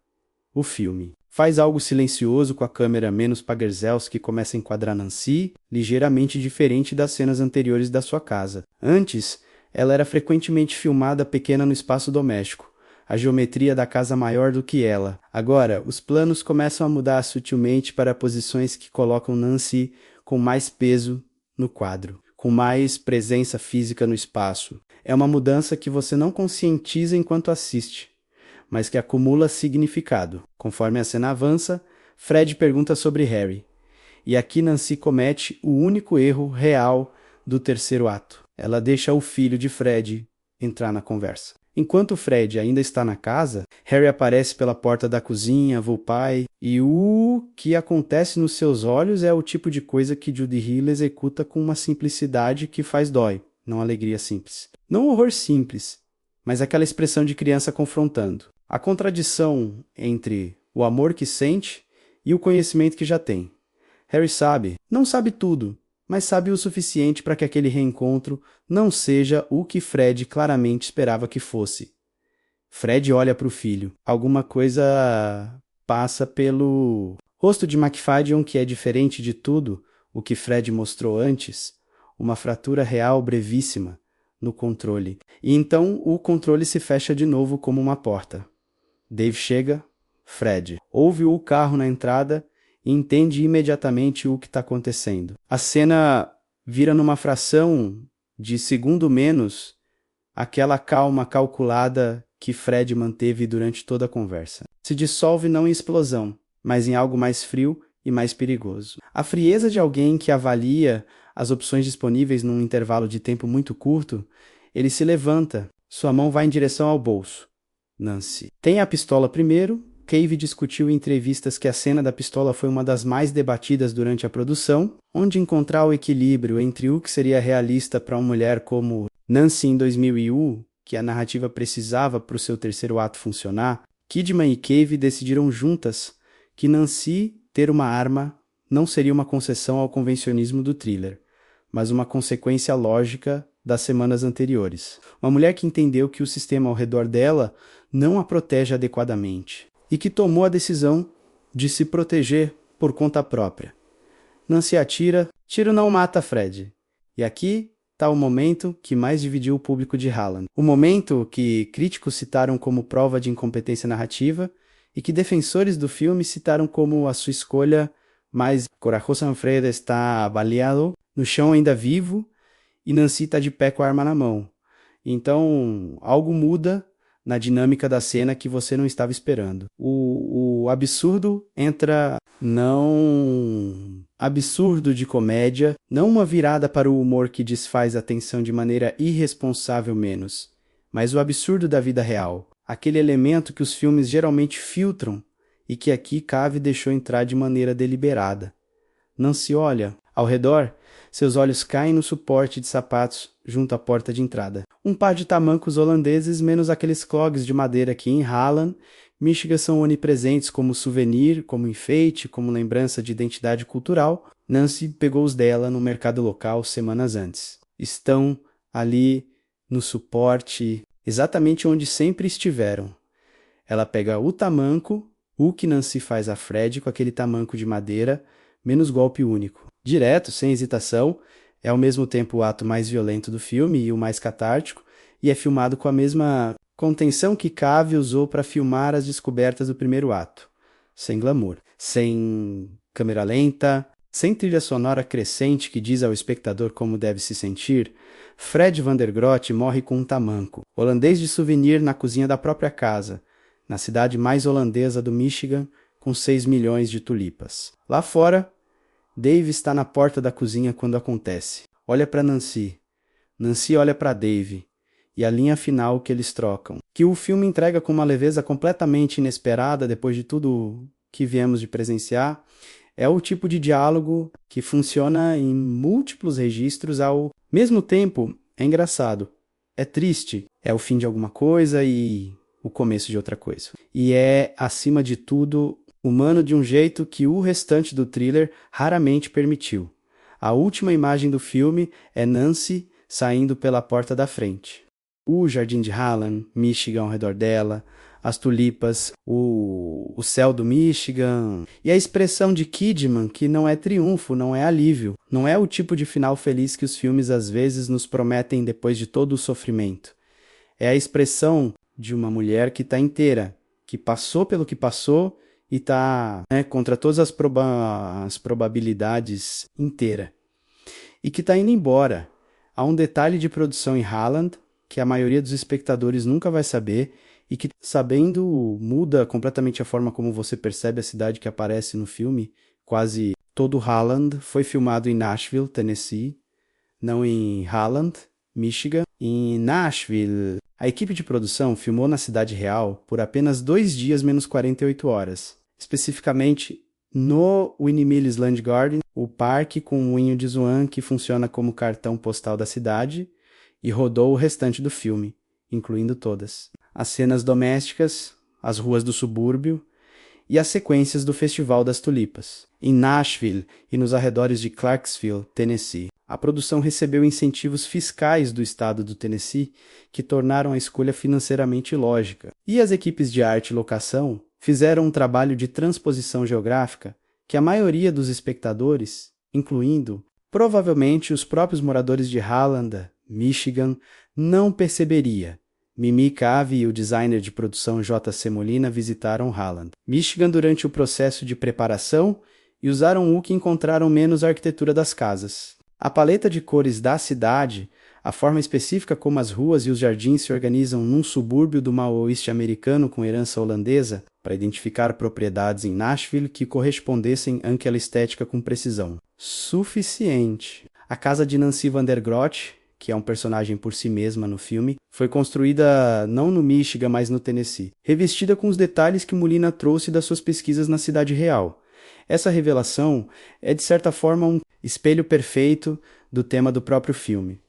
o filme faz algo silencioso com a câmera menos Pagerzels que começa a enquadrar Nancy, ligeiramente diferente das cenas anteriores da sua casa. Antes, ela era frequentemente filmada pequena no espaço doméstico, a geometria da casa maior do que ela. Agora, os planos começam a mudar sutilmente para posições que colocam Nancy com mais peso no quadro, com mais presença física no espaço. É uma mudança que você não conscientiza enquanto assiste, mas que acumula significado. Conforme a cena avança, Fred pergunta sobre Harry. E aqui Nancy comete o único erro real do terceiro ato. Ela deixa o filho de Fred entrar na conversa. Enquanto Fred ainda está na casa, Harry aparece pela porta da cozinha, avô pai, e o que acontece nos seus olhos é o tipo de coisa que Judy Hill executa com uma simplicidade que faz dói, não alegria simples. Não horror simples, mas aquela expressão de criança confrontando. A contradição entre o amor que sente e o conhecimento que já tem. Harry sabe, não sabe tudo, mas sabe o suficiente para que aquele reencontro não seja o que Fred claramente esperava que fosse. Fred olha para o filho. Alguma coisa passa pelo rosto de McFadden, que é diferente de tudo o que Fred mostrou antes. Uma fratura real brevíssima no controle. E então o controle se fecha de novo como uma porta. Dave chega, Fred ouve o carro na entrada e entende imediatamente o que está acontecendo. A cena vira numa fração de segundo menos aquela calma calculada que Fred manteve durante toda a conversa. Se dissolve não em explosão, mas em algo mais frio e mais perigoso. A frieza de alguém que avalia as opções disponíveis num intervalo de tempo muito curto, ele se levanta, sua mão vai em direção ao bolso. Nancy tem a pistola primeiro. Cave discutiu em entrevistas que a cena da pistola foi uma das mais debatidas durante a produção, onde encontrar o equilíbrio entre o que seria realista para uma mulher como Nancy em 2001, que a narrativa precisava para o seu terceiro ato funcionar, Kidman e Cave decidiram juntas que Nancy ter uma arma não seria uma concessão ao convencionismo do thriller, mas uma consequência lógica das semanas anteriores. Uma mulher que entendeu que o sistema ao redor dela não a protege adequadamente e que tomou a decisão de se proteger por conta própria. Nancy atira, tiro não mata Fred. E aqui está o momento que mais dividiu o público de Haaland. O momento que críticos citaram como prova de incompetência narrativa e que defensores do filme citaram como a sua escolha mais Corajoso Manfredo está baleado, no chão ainda vivo, e Nancy está de pé com a arma na mão. Então, algo muda na dinâmica da cena que você não estava esperando. O absurdo entra não absurdo de comédia, não uma virada para o humor que desfaz a tensão de maneira irresponsável menos, mas o absurdo da vida real, aquele elemento que os filmes geralmente filtram e que aqui Cave deixou entrar de maneira deliberada. Nancy olha ao redor, seus olhos caem no suporte de sapatos junto à porta de entrada. Um par de tamancos holandeses menos aqueles clogs de madeira que em Halland, Michigan são onipresentes como souvenir, como enfeite, como lembrança de identidade cultural. Nancy pegou os dela no mercado local semanas antes. Estão ali no suporte, exatamente onde sempre estiveram. Ela pega o tamanco, o que Nancy faz a Fred com aquele tamanco de madeira, menos golpe único. Direto, sem hesitação, é ao mesmo tempo o ato mais violento do filme e o mais catártico, e é filmado com a mesma contenção que Cave usou para filmar as descobertas do primeiro ato. Sem glamour, sem câmera lenta, sem trilha sonora crescente que diz ao espectador como deve se sentir, Fred van der Groot morre com um tamanco, holandês de souvenir na cozinha da própria casa, na cidade mais holandesa do Michigan, com 6 milhões de tulipas. Lá fora, Dave está na porta da cozinha quando acontece. Olha para Nancy. Nancy olha para Dave. E a linha final que eles trocam, que o filme entrega com uma leveza completamente inesperada depois de tudo que viemos de presenciar, é o tipo de diálogo que funciona em múltiplos registros ao mesmo tempo. É engraçado, é triste, é o fim de alguma coisa e o começo de outra coisa. E é, acima de tudo, humano de um jeito que o restante do thriller raramente permitiu. A última imagem do filme é Nancy saindo pela porta da frente. O jardim de Halland, Michigan ao redor dela, as tulipas, o céu do Michigan, e a expressão de Kidman que não é triunfo, não é alívio, não é o tipo de final feliz que os filmes às vezes nos prometem depois de todo o sofrimento. É a expressão de uma mulher que está inteira, que passou pelo que passou e está, contra todas as probabilidades, inteira. E que está indo embora. Há um detalhe de produção em Halland que a maioria dos espectadores nunca vai saber e que, sabendo, muda completamente a forma como você percebe a cidade que aparece no filme. Quase todo Halland foi filmado em Nashville, Tennessee, não em Halland, Michigan. Em Nashville, a equipe de produção filmou na cidade real por apenas 2 dias menos 48 horas. Especificamente no Winnie Mills Land Garden, o parque com o moinho de Zwan que funciona como cartão postal da cidade, e rodou o restante do filme, incluindo todas. As cenas domésticas, as ruas do subúrbio e as sequências do Festival das Tulipas. Em Nashville e nos arredores de Clarksville, Tennessee, a produção recebeu incentivos fiscais do estado do Tennessee que tornaram a escolha financeiramente lógica. E as equipes de arte e locação fizeram um trabalho de transposição geográfica que a maioria dos espectadores, incluindo provavelmente os próprios moradores de Halland, Michigan, não perceberia. Mimi Cave e o designer de produção J.C. Molina visitaram Halland, Michigan durante o processo de preparação e usaram o que encontraram menos a arquitetura das casas. A paleta de cores da cidade, a forma específica como as ruas e os jardins se organizam num subúrbio do maoíste americano com herança holandesa, para identificar propriedades em Nashville que correspondessem àquela estética com precisão. Suficiente. A casa de Nancy van der Groot, que é um personagem por si mesma no filme, foi construída não no Michigan, mas no Tennessee, revestida com os detalhes que Molina trouxe das suas pesquisas na cidade real. Essa revelação é, de certa forma, um espelho perfeito do tema do próprio filme.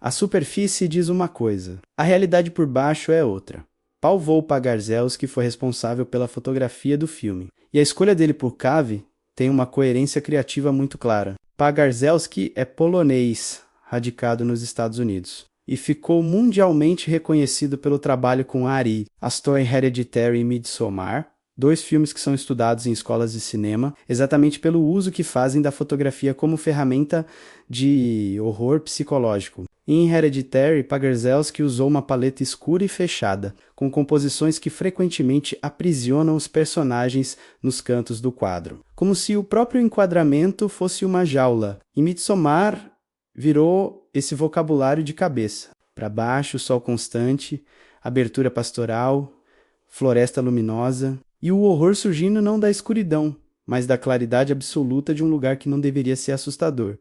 A superfície diz uma coisa, a realidade por baixo é outra. Paweł Pagarzewski foi responsável pela fotografia do filme, e a escolha dele por Cave tem uma coerência criativa muito clara. Pagarzewski é polonês, radicado nos Estados Unidos, e ficou mundialmente reconhecido pelo trabalho com Ari, Aster Hereditary e Midsommar, 2 filmes que são estudados em escolas de cinema, exatamente pelo uso que fazem da fotografia como ferramenta de horror psicológico. Em Hereditary, Pagarzewski usou uma paleta escura e fechada, com composições que frequentemente aprisionam os personagens nos cantos do quadro, como se o próprio enquadramento fosse uma jaula. Em Midsommar, virou esse vocabulário de cabeça. Para baixo, sol constante, abertura pastoral, floresta luminosa, e o horror surgindo não da escuridão, mas da claridade absoluta de um lugar que não deveria ser assustador.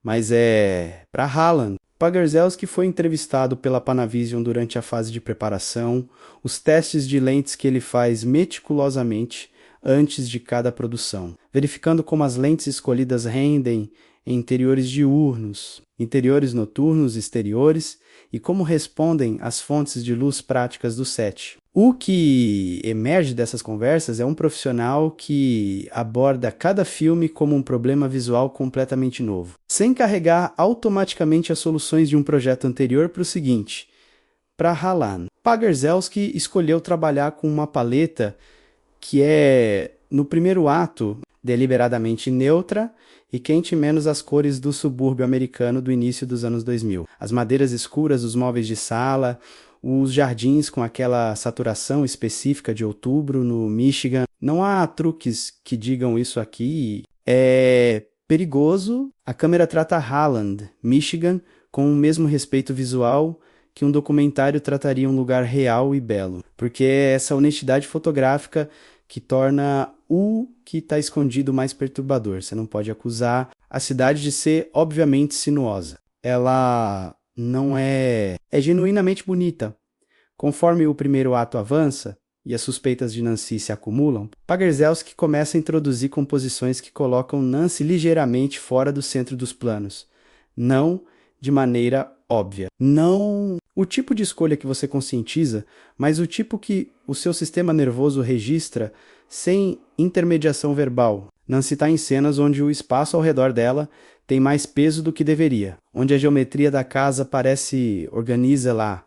Mas é para Halland. Pagarzewski foi entrevistado pela Panavision durante a fase de preparação, os testes de lentes que ele faz meticulosamente antes de cada produção, verificando como as lentes escolhidas rendem em interiores diurnos, interiores noturnos, exteriores, e como respondem às fontes de luz práticas do set. O que emerge dessas conversas é um profissional que aborda cada filme como um problema visual completamente novo, sem carregar automaticamente as soluções de um projeto anterior para o seguinte. Para Halland, Pagarzewski escolheu trabalhar com uma paleta que é, no primeiro ato, deliberadamente neutra e quente menos as cores do subúrbio americano do início dos anos 2000. As madeiras escuras, os móveis de sala, os jardins com aquela saturação específica de outubro no Michigan. Não há truques que digam isso aqui. É perigoso. A câmera trata Halland, Michigan, com o mesmo respeito visual que um documentário trataria um lugar real e belo, porque é essa honestidade fotográfica que torna o que está escondido mais perturbador. Você não pode acusar a cidade de ser, obviamente, sinuosa. Ela não é genuinamente bonita. Conforme o primeiro ato avança e as suspeitas de Nancy se acumulam, Pagarzewski começa a introduzir composições que colocam Nancy ligeiramente fora do centro dos planos. Não de maneira óbvia. Não o tipo de escolha que você conscientiza, mas o tipo que o seu sistema nervoso registra sem intermediação verbal. Nancy está em cenas onde o espaço ao redor dela tem mais peso do que deveria, onde a geometria da casa organiza lá,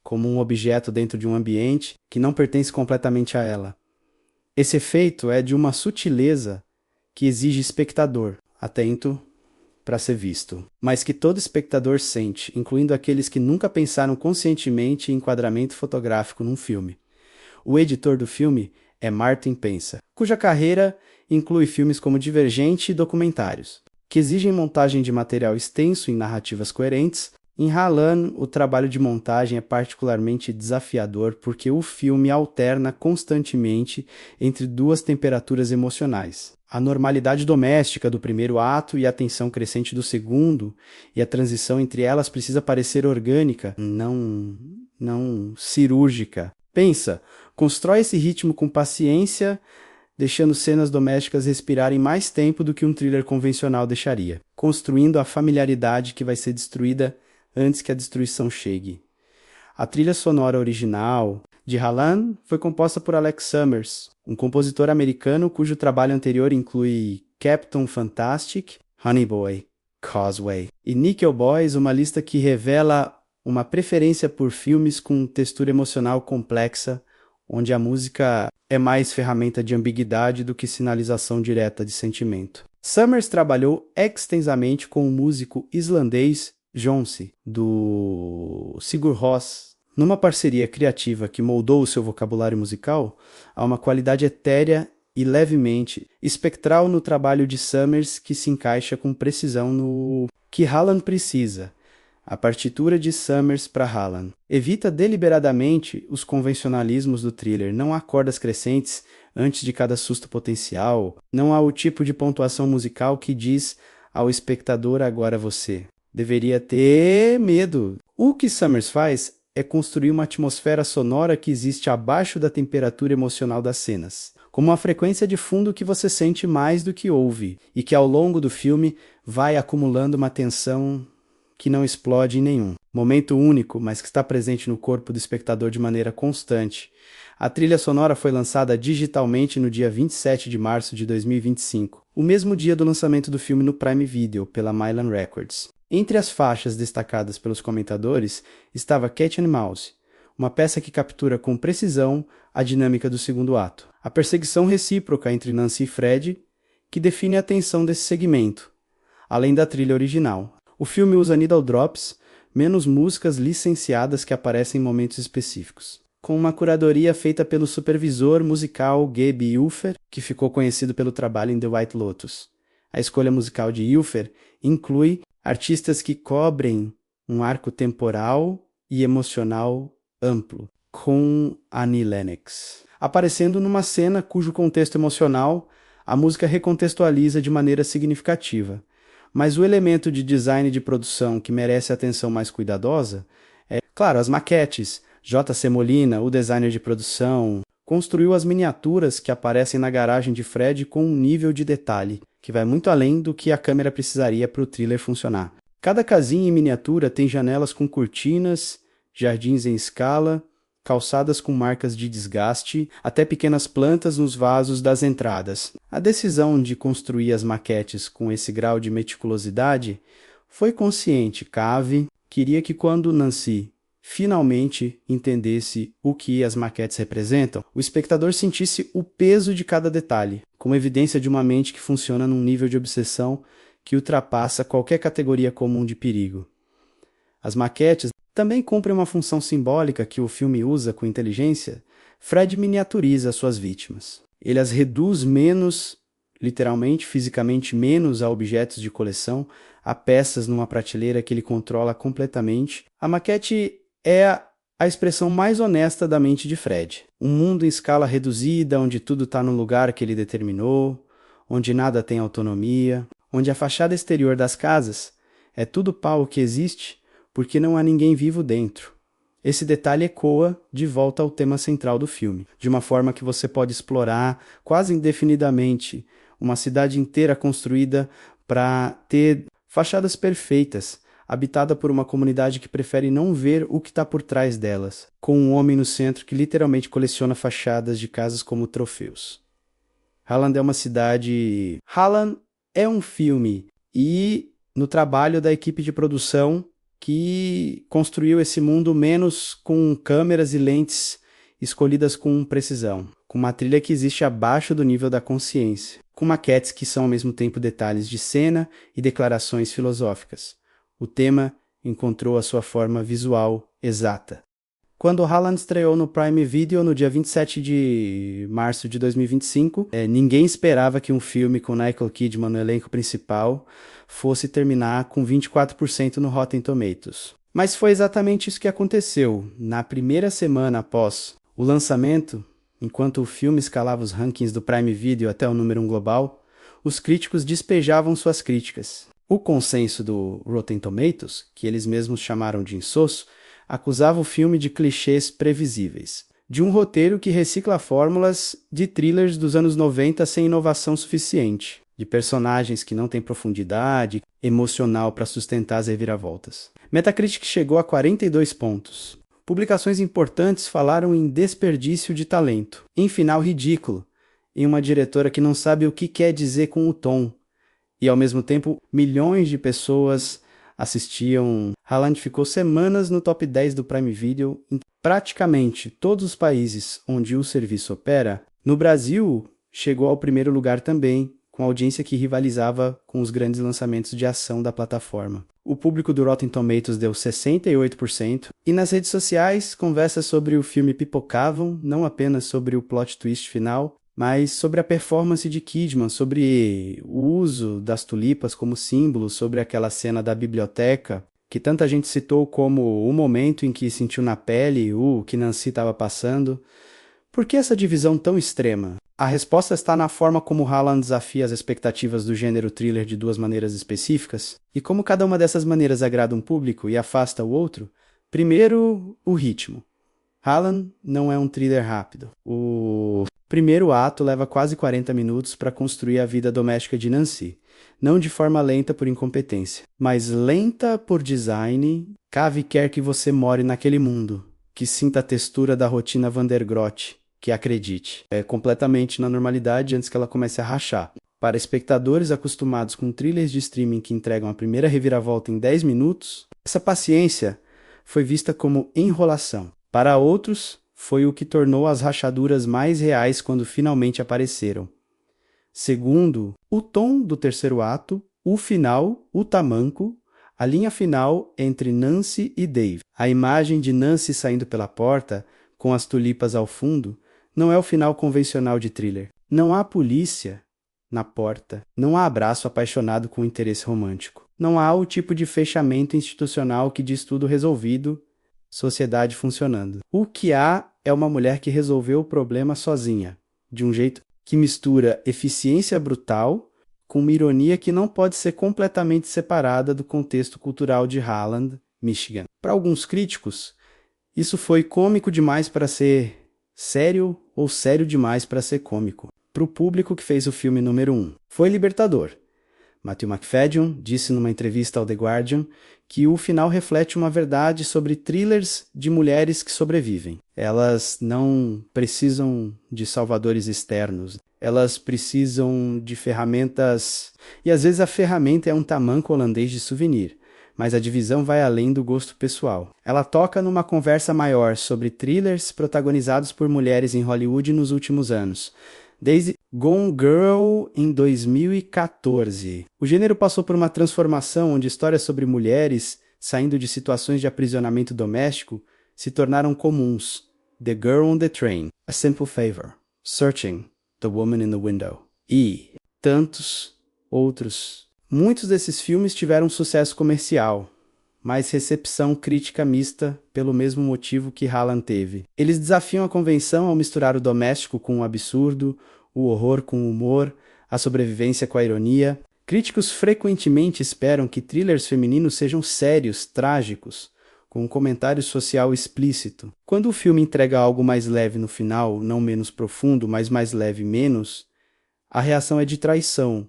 como um objeto dentro de um ambiente que não pertence completamente a ela. Esse efeito é de uma sutileza que exige espectador, atento para ser visto, mas que todo espectador sente, incluindo aqueles que nunca pensaram conscientemente em enquadramento fotográfico num filme. O editor do filme é Martin Pensa, cuja carreira inclui filmes como Divergente e documentários, que exigem montagem de material extenso em narrativas coerentes. Em Halland, o trabalho de montagem é particularmente desafiador porque o filme alterna constantemente entre 2 temperaturas emocionais. A normalidade doméstica do primeiro ato e a tensão crescente do segundo, e a transição entre elas precisa parecer orgânica, não cirúrgica. Pensa, constrói esse ritmo com paciência, deixando cenas domésticas respirarem mais tempo do que um thriller convencional deixaria, construindo a familiaridade que vai ser destruída antes que a destruição chegue. A trilha sonora original de Halland foi composta por Alex Summers, um compositor americano cujo trabalho anterior inclui Captain Fantastic, Honey Boy, Causeway e Nickel Boys, uma lista que revela uma preferência por filmes com textura emocional complexa, onde a música é mais ferramenta de ambiguidade do que sinalização direta de sentimento. Summers trabalhou extensamente com o músico islandês Jónsi, do Sigur Rós. Numa parceria criativa que moldou o seu vocabulário musical, há uma qualidade etérea e levemente espectral no trabalho de Summers que se encaixa com precisão no que Halland precisa. A partitura de Summers para Halland evita deliberadamente os convencionalismos do thriller. Não há cordas crescentes antes de cada susto potencial. Não há o tipo de pontuação musical que diz ao espectador agora você deveria ter medo. O que Summers faz é construir uma atmosfera sonora que existe abaixo da temperatura emocional das cenas, como uma frequência de fundo que você sente mais do que ouve, e que ao longo do filme vai acumulando uma tensão que não explode em nenhum. momento único, mas que está presente no corpo do espectador de maneira constante. A trilha sonora foi lançada digitalmente no dia 27 de março de 2025, o mesmo dia do lançamento do filme no Prime Video, pela Mylan Records. Entre as faixas destacadas pelos comentadores estava Cat and Mouse, uma peça que captura com precisão a dinâmica do segundo ato. A perseguição recíproca entre Nancy e Fred, que define a tensão desse segmento, além da trilha original. O filme usa needle drops, menos músicas licenciadas que aparecem em momentos específicos. Com uma curadoria feita pelo supervisor musical Gabe Uffer, que ficou conhecido pelo trabalho em The White Lotus. A escolha musical de Uffer inclui artistas que cobrem um arco temporal e emocional amplo, com Annie Lennox. Aparecendo numa cena cujo contexto emocional a música recontextualiza de maneira significativa. Mas o elemento de design de produção que merece atenção mais cuidadosa é, claro, as maquetes. J.C. Molina, o designer de produção, construiu as miniaturas que aparecem na garagem de Fred com um nível de detalhe que vai muito além do que a câmera precisaria para o thriller funcionar. Cada casinha em miniatura tem janelas com cortinas, jardins em escala, calçadas com marcas de desgaste, até pequenas plantas nos vasos das entradas. A decisão de construir as maquetes com esse grau de meticulosidade foi consciente. Cave queria que quando Nancy finalmente entendesse o que as maquetes representam, o espectador sentisse o peso de cada detalhe, como evidência de uma mente que funciona num nível de obsessão que ultrapassa qualquer categoria comum de perigo. As maquetes também cumprem uma função simbólica que o filme usa com inteligência. Fred miniaturiza suas vítimas. Ele as reduz menos, literalmente, fisicamente menos, a objetos de coleção, a peças numa prateleira que ele controla completamente. A maquete é a expressão mais honesta da mente de Fred. Um mundo em escala reduzida, onde tudo está no lugar que ele determinou, onde nada tem autonomia, onde a fachada exterior das casas é tudo pau que existe porque não há ninguém vivo dentro. Esse detalhe ecoa de volta ao tema central do filme, de uma forma que você pode explorar quase indefinidamente uma cidade inteira construída para ter fachadas perfeitas, habitada por uma comunidade que prefere não ver o que está por trás delas, com um homem no centro que literalmente coleciona fachadas de casas como troféus. Halland é uma cidade... Halland é um filme e no trabalho da equipe de produção que construiu esse mundo menos com câmeras e lentes escolhidas com precisão, com uma trilha que existe abaixo do nível da consciência, com maquetes que são ao mesmo tempo detalhes de cena e declarações filosóficas. O tema encontrou a sua forma visual exata. Quando Halland estreou no Prime Video no dia 27 de março de 2025, ninguém esperava que um filme com Nicole Kidman no elenco principal fosse terminar com 24% no Rotten Tomatoes. Mas foi exatamente isso que aconteceu. Na primeira semana após o lançamento, enquanto o filme escalava os rankings do Prime Video até o número 1 global, os críticos despejavam suas críticas. O consenso do Rotten Tomatoes, que eles mesmos chamaram de insosso, acusava o filme de clichês previsíveis, de um roteiro que recicla fórmulas de thrillers dos anos 90 sem inovação suficiente, de personagens que não têm profundidade emocional para sustentar as reviravoltas. Metacritic chegou a 42 pontos. Publicações importantes falaram em desperdício de talento, em final ridículo, em uma diretora que não sabe o que quer dizer com o tom, e ao mesmo tempo milhões de pessoas assistiam. Halland ficou semanas no top 10 do Prime Video em praticamente todos os países onde o serviço opera. No Brasil, chegou ao primeiro lugar também, com audiência que rivalizava com os grandes lançamentos de ação da plataforma. O público do Rotten Tomatoes deu 68%, e nas redes sociais, conversas sobre o filme pipocavam, não apenas sobre o plot twist final, mas sobre a performance de Kidman, sobre o uso das tulipas como símbolo, sobre aquela cena da biblioteca, que tanta gente citou como o momento em que sentiu na pele o que Nancy estava passando. Por que essa divisão tão extrema? A resposta está na forma como Halland desafia as expectativas do gênero thriller de duas maneiras específicas, e como cada uma dessas maneiras agrada um público e afasta o outro. Primeiro, o ritmo. Halland não é um thriller rápido. O primeiro ato leva quase 40 minutos para construir a vida doméstica de Nancy. Não de forma lenta por incompetência, mas lenta por design. Cave quer que você more naquele mundo, que sinta a textura da rotina Vandergrote, que acredite. É completamente na normalidade antes que ela comece a rachar. Para espectadores acostumados com thrillers de streaming que entregam a primeira reviravolta em 10 minutos, essa paciência foi vista como enrolação. Para outros, foi o que tornou as rachaduras mais reais quando finalmente apareceram. Segundo, o tom do terceiro ato, o final, o tamanco, a linha final entre Nancy e Dave. A imagem de Nancy saindo pela porta, com as tulipas ao fundo, não é o final convencional de thriller. Não há polícia na porta, não há abraço apaixonado com interesse romântico. Não há o tipo de fechamento institucional que diz tudo resolvido, sociedade funcionando. O que há é uma mulher que resolveu o problema sozinha, de um jeito que mistura eficiência brutal com uma ironia que não pode ser completamente separada do contexto cultural de Harlan, Michigan. Para alguns críticos, isso foi cômico demais para ser sério ou sério demais para ser cômico. Para o público que fez o filme número 1, foi libertador. Matthew Macfadyen disse numa entrevista ao The Guardian que o final reflete uma verdade sobre thrillers de mulheres que sobrevivem. Elas não precisam de salvadores externos. Elas precisam de ferramentas... E às vezes a ferramenta é um tamanco holandês de souvenir, mas a divisão vai além do gosto pessoal. Ela toca numa conversa maior sobre thrillers protagonizados por mulheres em Hollywood nos últimos anos, desde Gone Girl em 2014. O gênero passou por uma transformação onde histórias sobre mulheres saindo de situações de aprisionamento doméstico se tornaram comuns. The Girl on the Train, A Simple Favor, Searching, The Woman in the Window e tantos outros. Muitos desses filmes tiveram sucesso comercial, mas recepção crítica mista pelo mesmo motivo que Harlan teve. Eles desafiam a convenção ao misturar o doméstico com o absurdo, o horror com o humor, a sobrevivência com a ironia. Críticos frequentemente esperam que thrillers femininos sejam sérios, trágicos, com um comentário social explícito. Quando o filme entrega algo mais leve no final, não menos profundo, mas mais leve menos, a reação é de traição.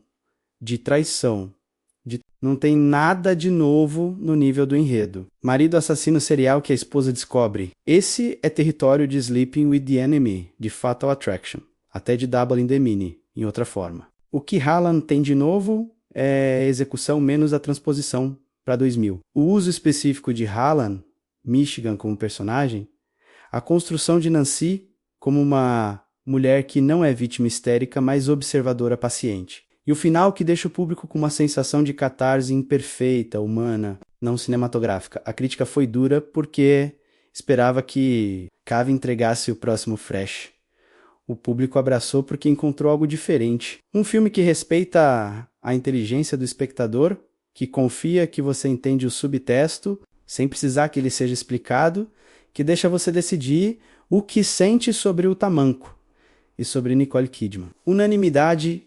Não tem nada de novo no nível do enredo. Marido assassino serial que a esposa descobre. Esse é território de Sleeping with the Enemy, de Fatal Attraction. Até de Double in the Mini, em outra forma. O que Harlan tem de novo é a execução menos a transposição para 2000. O uso específico de Harlan, Michigan como personagem, a construção de Nancy como uma mulher que não é vítima histérica, mas observadora paciente. E o final que deixa o público com uma sensação de catarse imperfeita, humana, não cinematográfica. A crítica foi dura porque esperava que Cave entregasse o próximo Fresh. O público abraçou porque encontrou algo diferente. Um filme que respeita a inteligência do espectador, que confia que você entende o subtexto, sem precisar que ele seja explicado, que deixa você decidir o que sente sobre o tamanco e sobre Nicole Kidman. Unanimidade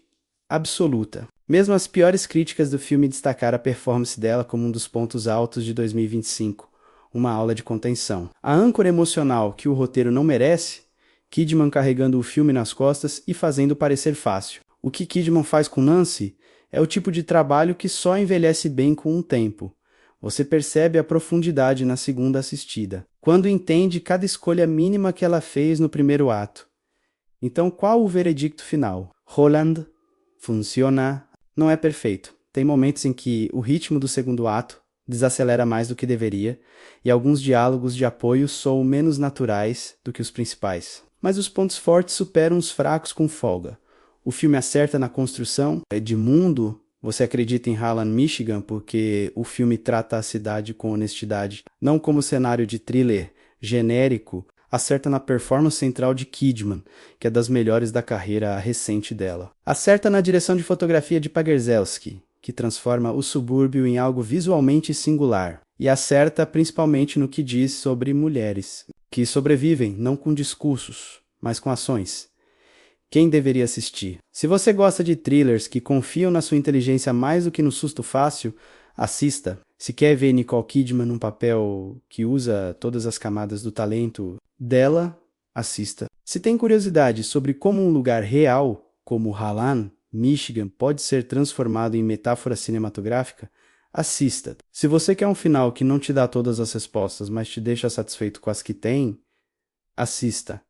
absoluta. Mesmo as piores críticas do filme destacaram a performance dela como um dos pontos altos de 2025, uma aula de contenção. A âncora emocional que o roteiro não merece, Kidman carregando o filme nas costas e fazendo parecer fácil. O que Kidman faz com Nancy é o tipo de trabalho que só envelhece bem com o tempo. Você percebe a profundidade na segunda assistida, quando entende cada escolha mínima que ela fez no primeiro ato. Então, qual o veredicto final? Roland funciona, não é perfeito. Tem momentos em que o ritmo do segundo ato desacelera mais do que deveria e alguns diálogos de apoio soam menos naturais do que os principais. Mas os pontos fortes superam os fracos com folga. O filme acerta na construção de mundo. Você acredita em Harlan, Michigan, porque o filme trata a cidade com honestidade, não como cenário de thriller genérico. Acerta na performance central de Kidman, que é das melhores da carreira recente dela. Acerta na direção de fotografia de Pagierzelski, que transforma o subúrbio em algo visualmente singular. E acerta principalmente no que diz sobre mulheres, que sobrevivem não com discursos, mas com ações. Quem deveria assistir? Se você gosta de thrillers que confiam na sua inteligência mais do que no susto fácil, assista. Se quer ver Nicole Kidman num papel que usa todas as camadas do talento dela, assista. Se tem curiosidade sobre como um lugar real, como Halland, Michigan, pode ser transformado em metáfora cinematográfica, assista. Se você quer um final que não te dá todas as respostas, mas te deixa satisfeito com as que tem, assista.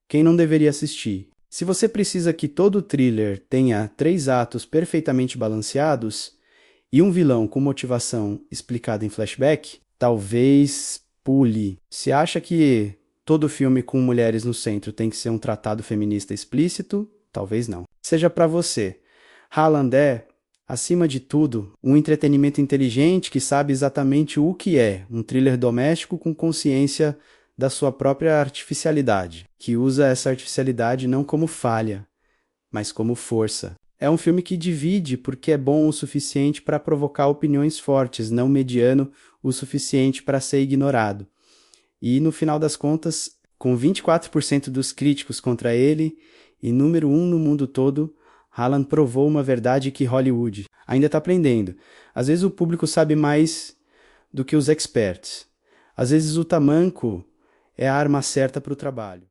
Quem não deveria assistir? Se você precisa que todo thriller tenha 3 atos perfeitamente balanceados e um vilão com motivação explicada em flashback, talvez pule. Se acha que todo filme com mulheres no centro tem que ser um tratado feminista explícito, talvez não. Seja para você. Halland é, acima de tudo, um entretenimento inteligente que sabe exatamente o que é um thriller doméstico com consciência da sua própria artificialidade, que usa essa artificialidade não como falha, mas como força. É um filme que divide porque é bom o suficiente para provocar opiniões fortes, não mediano o suficiente para ser ignorado. E, no final das contas, com 24% dos críticos contra ele e número 1 no mundo todo, Halland provou uma verdade que Hollywood ainda está aprendendo. Às vezes o público sabe mais do que os experts. Às vezes o tamanco é a arma certa para o trabalho.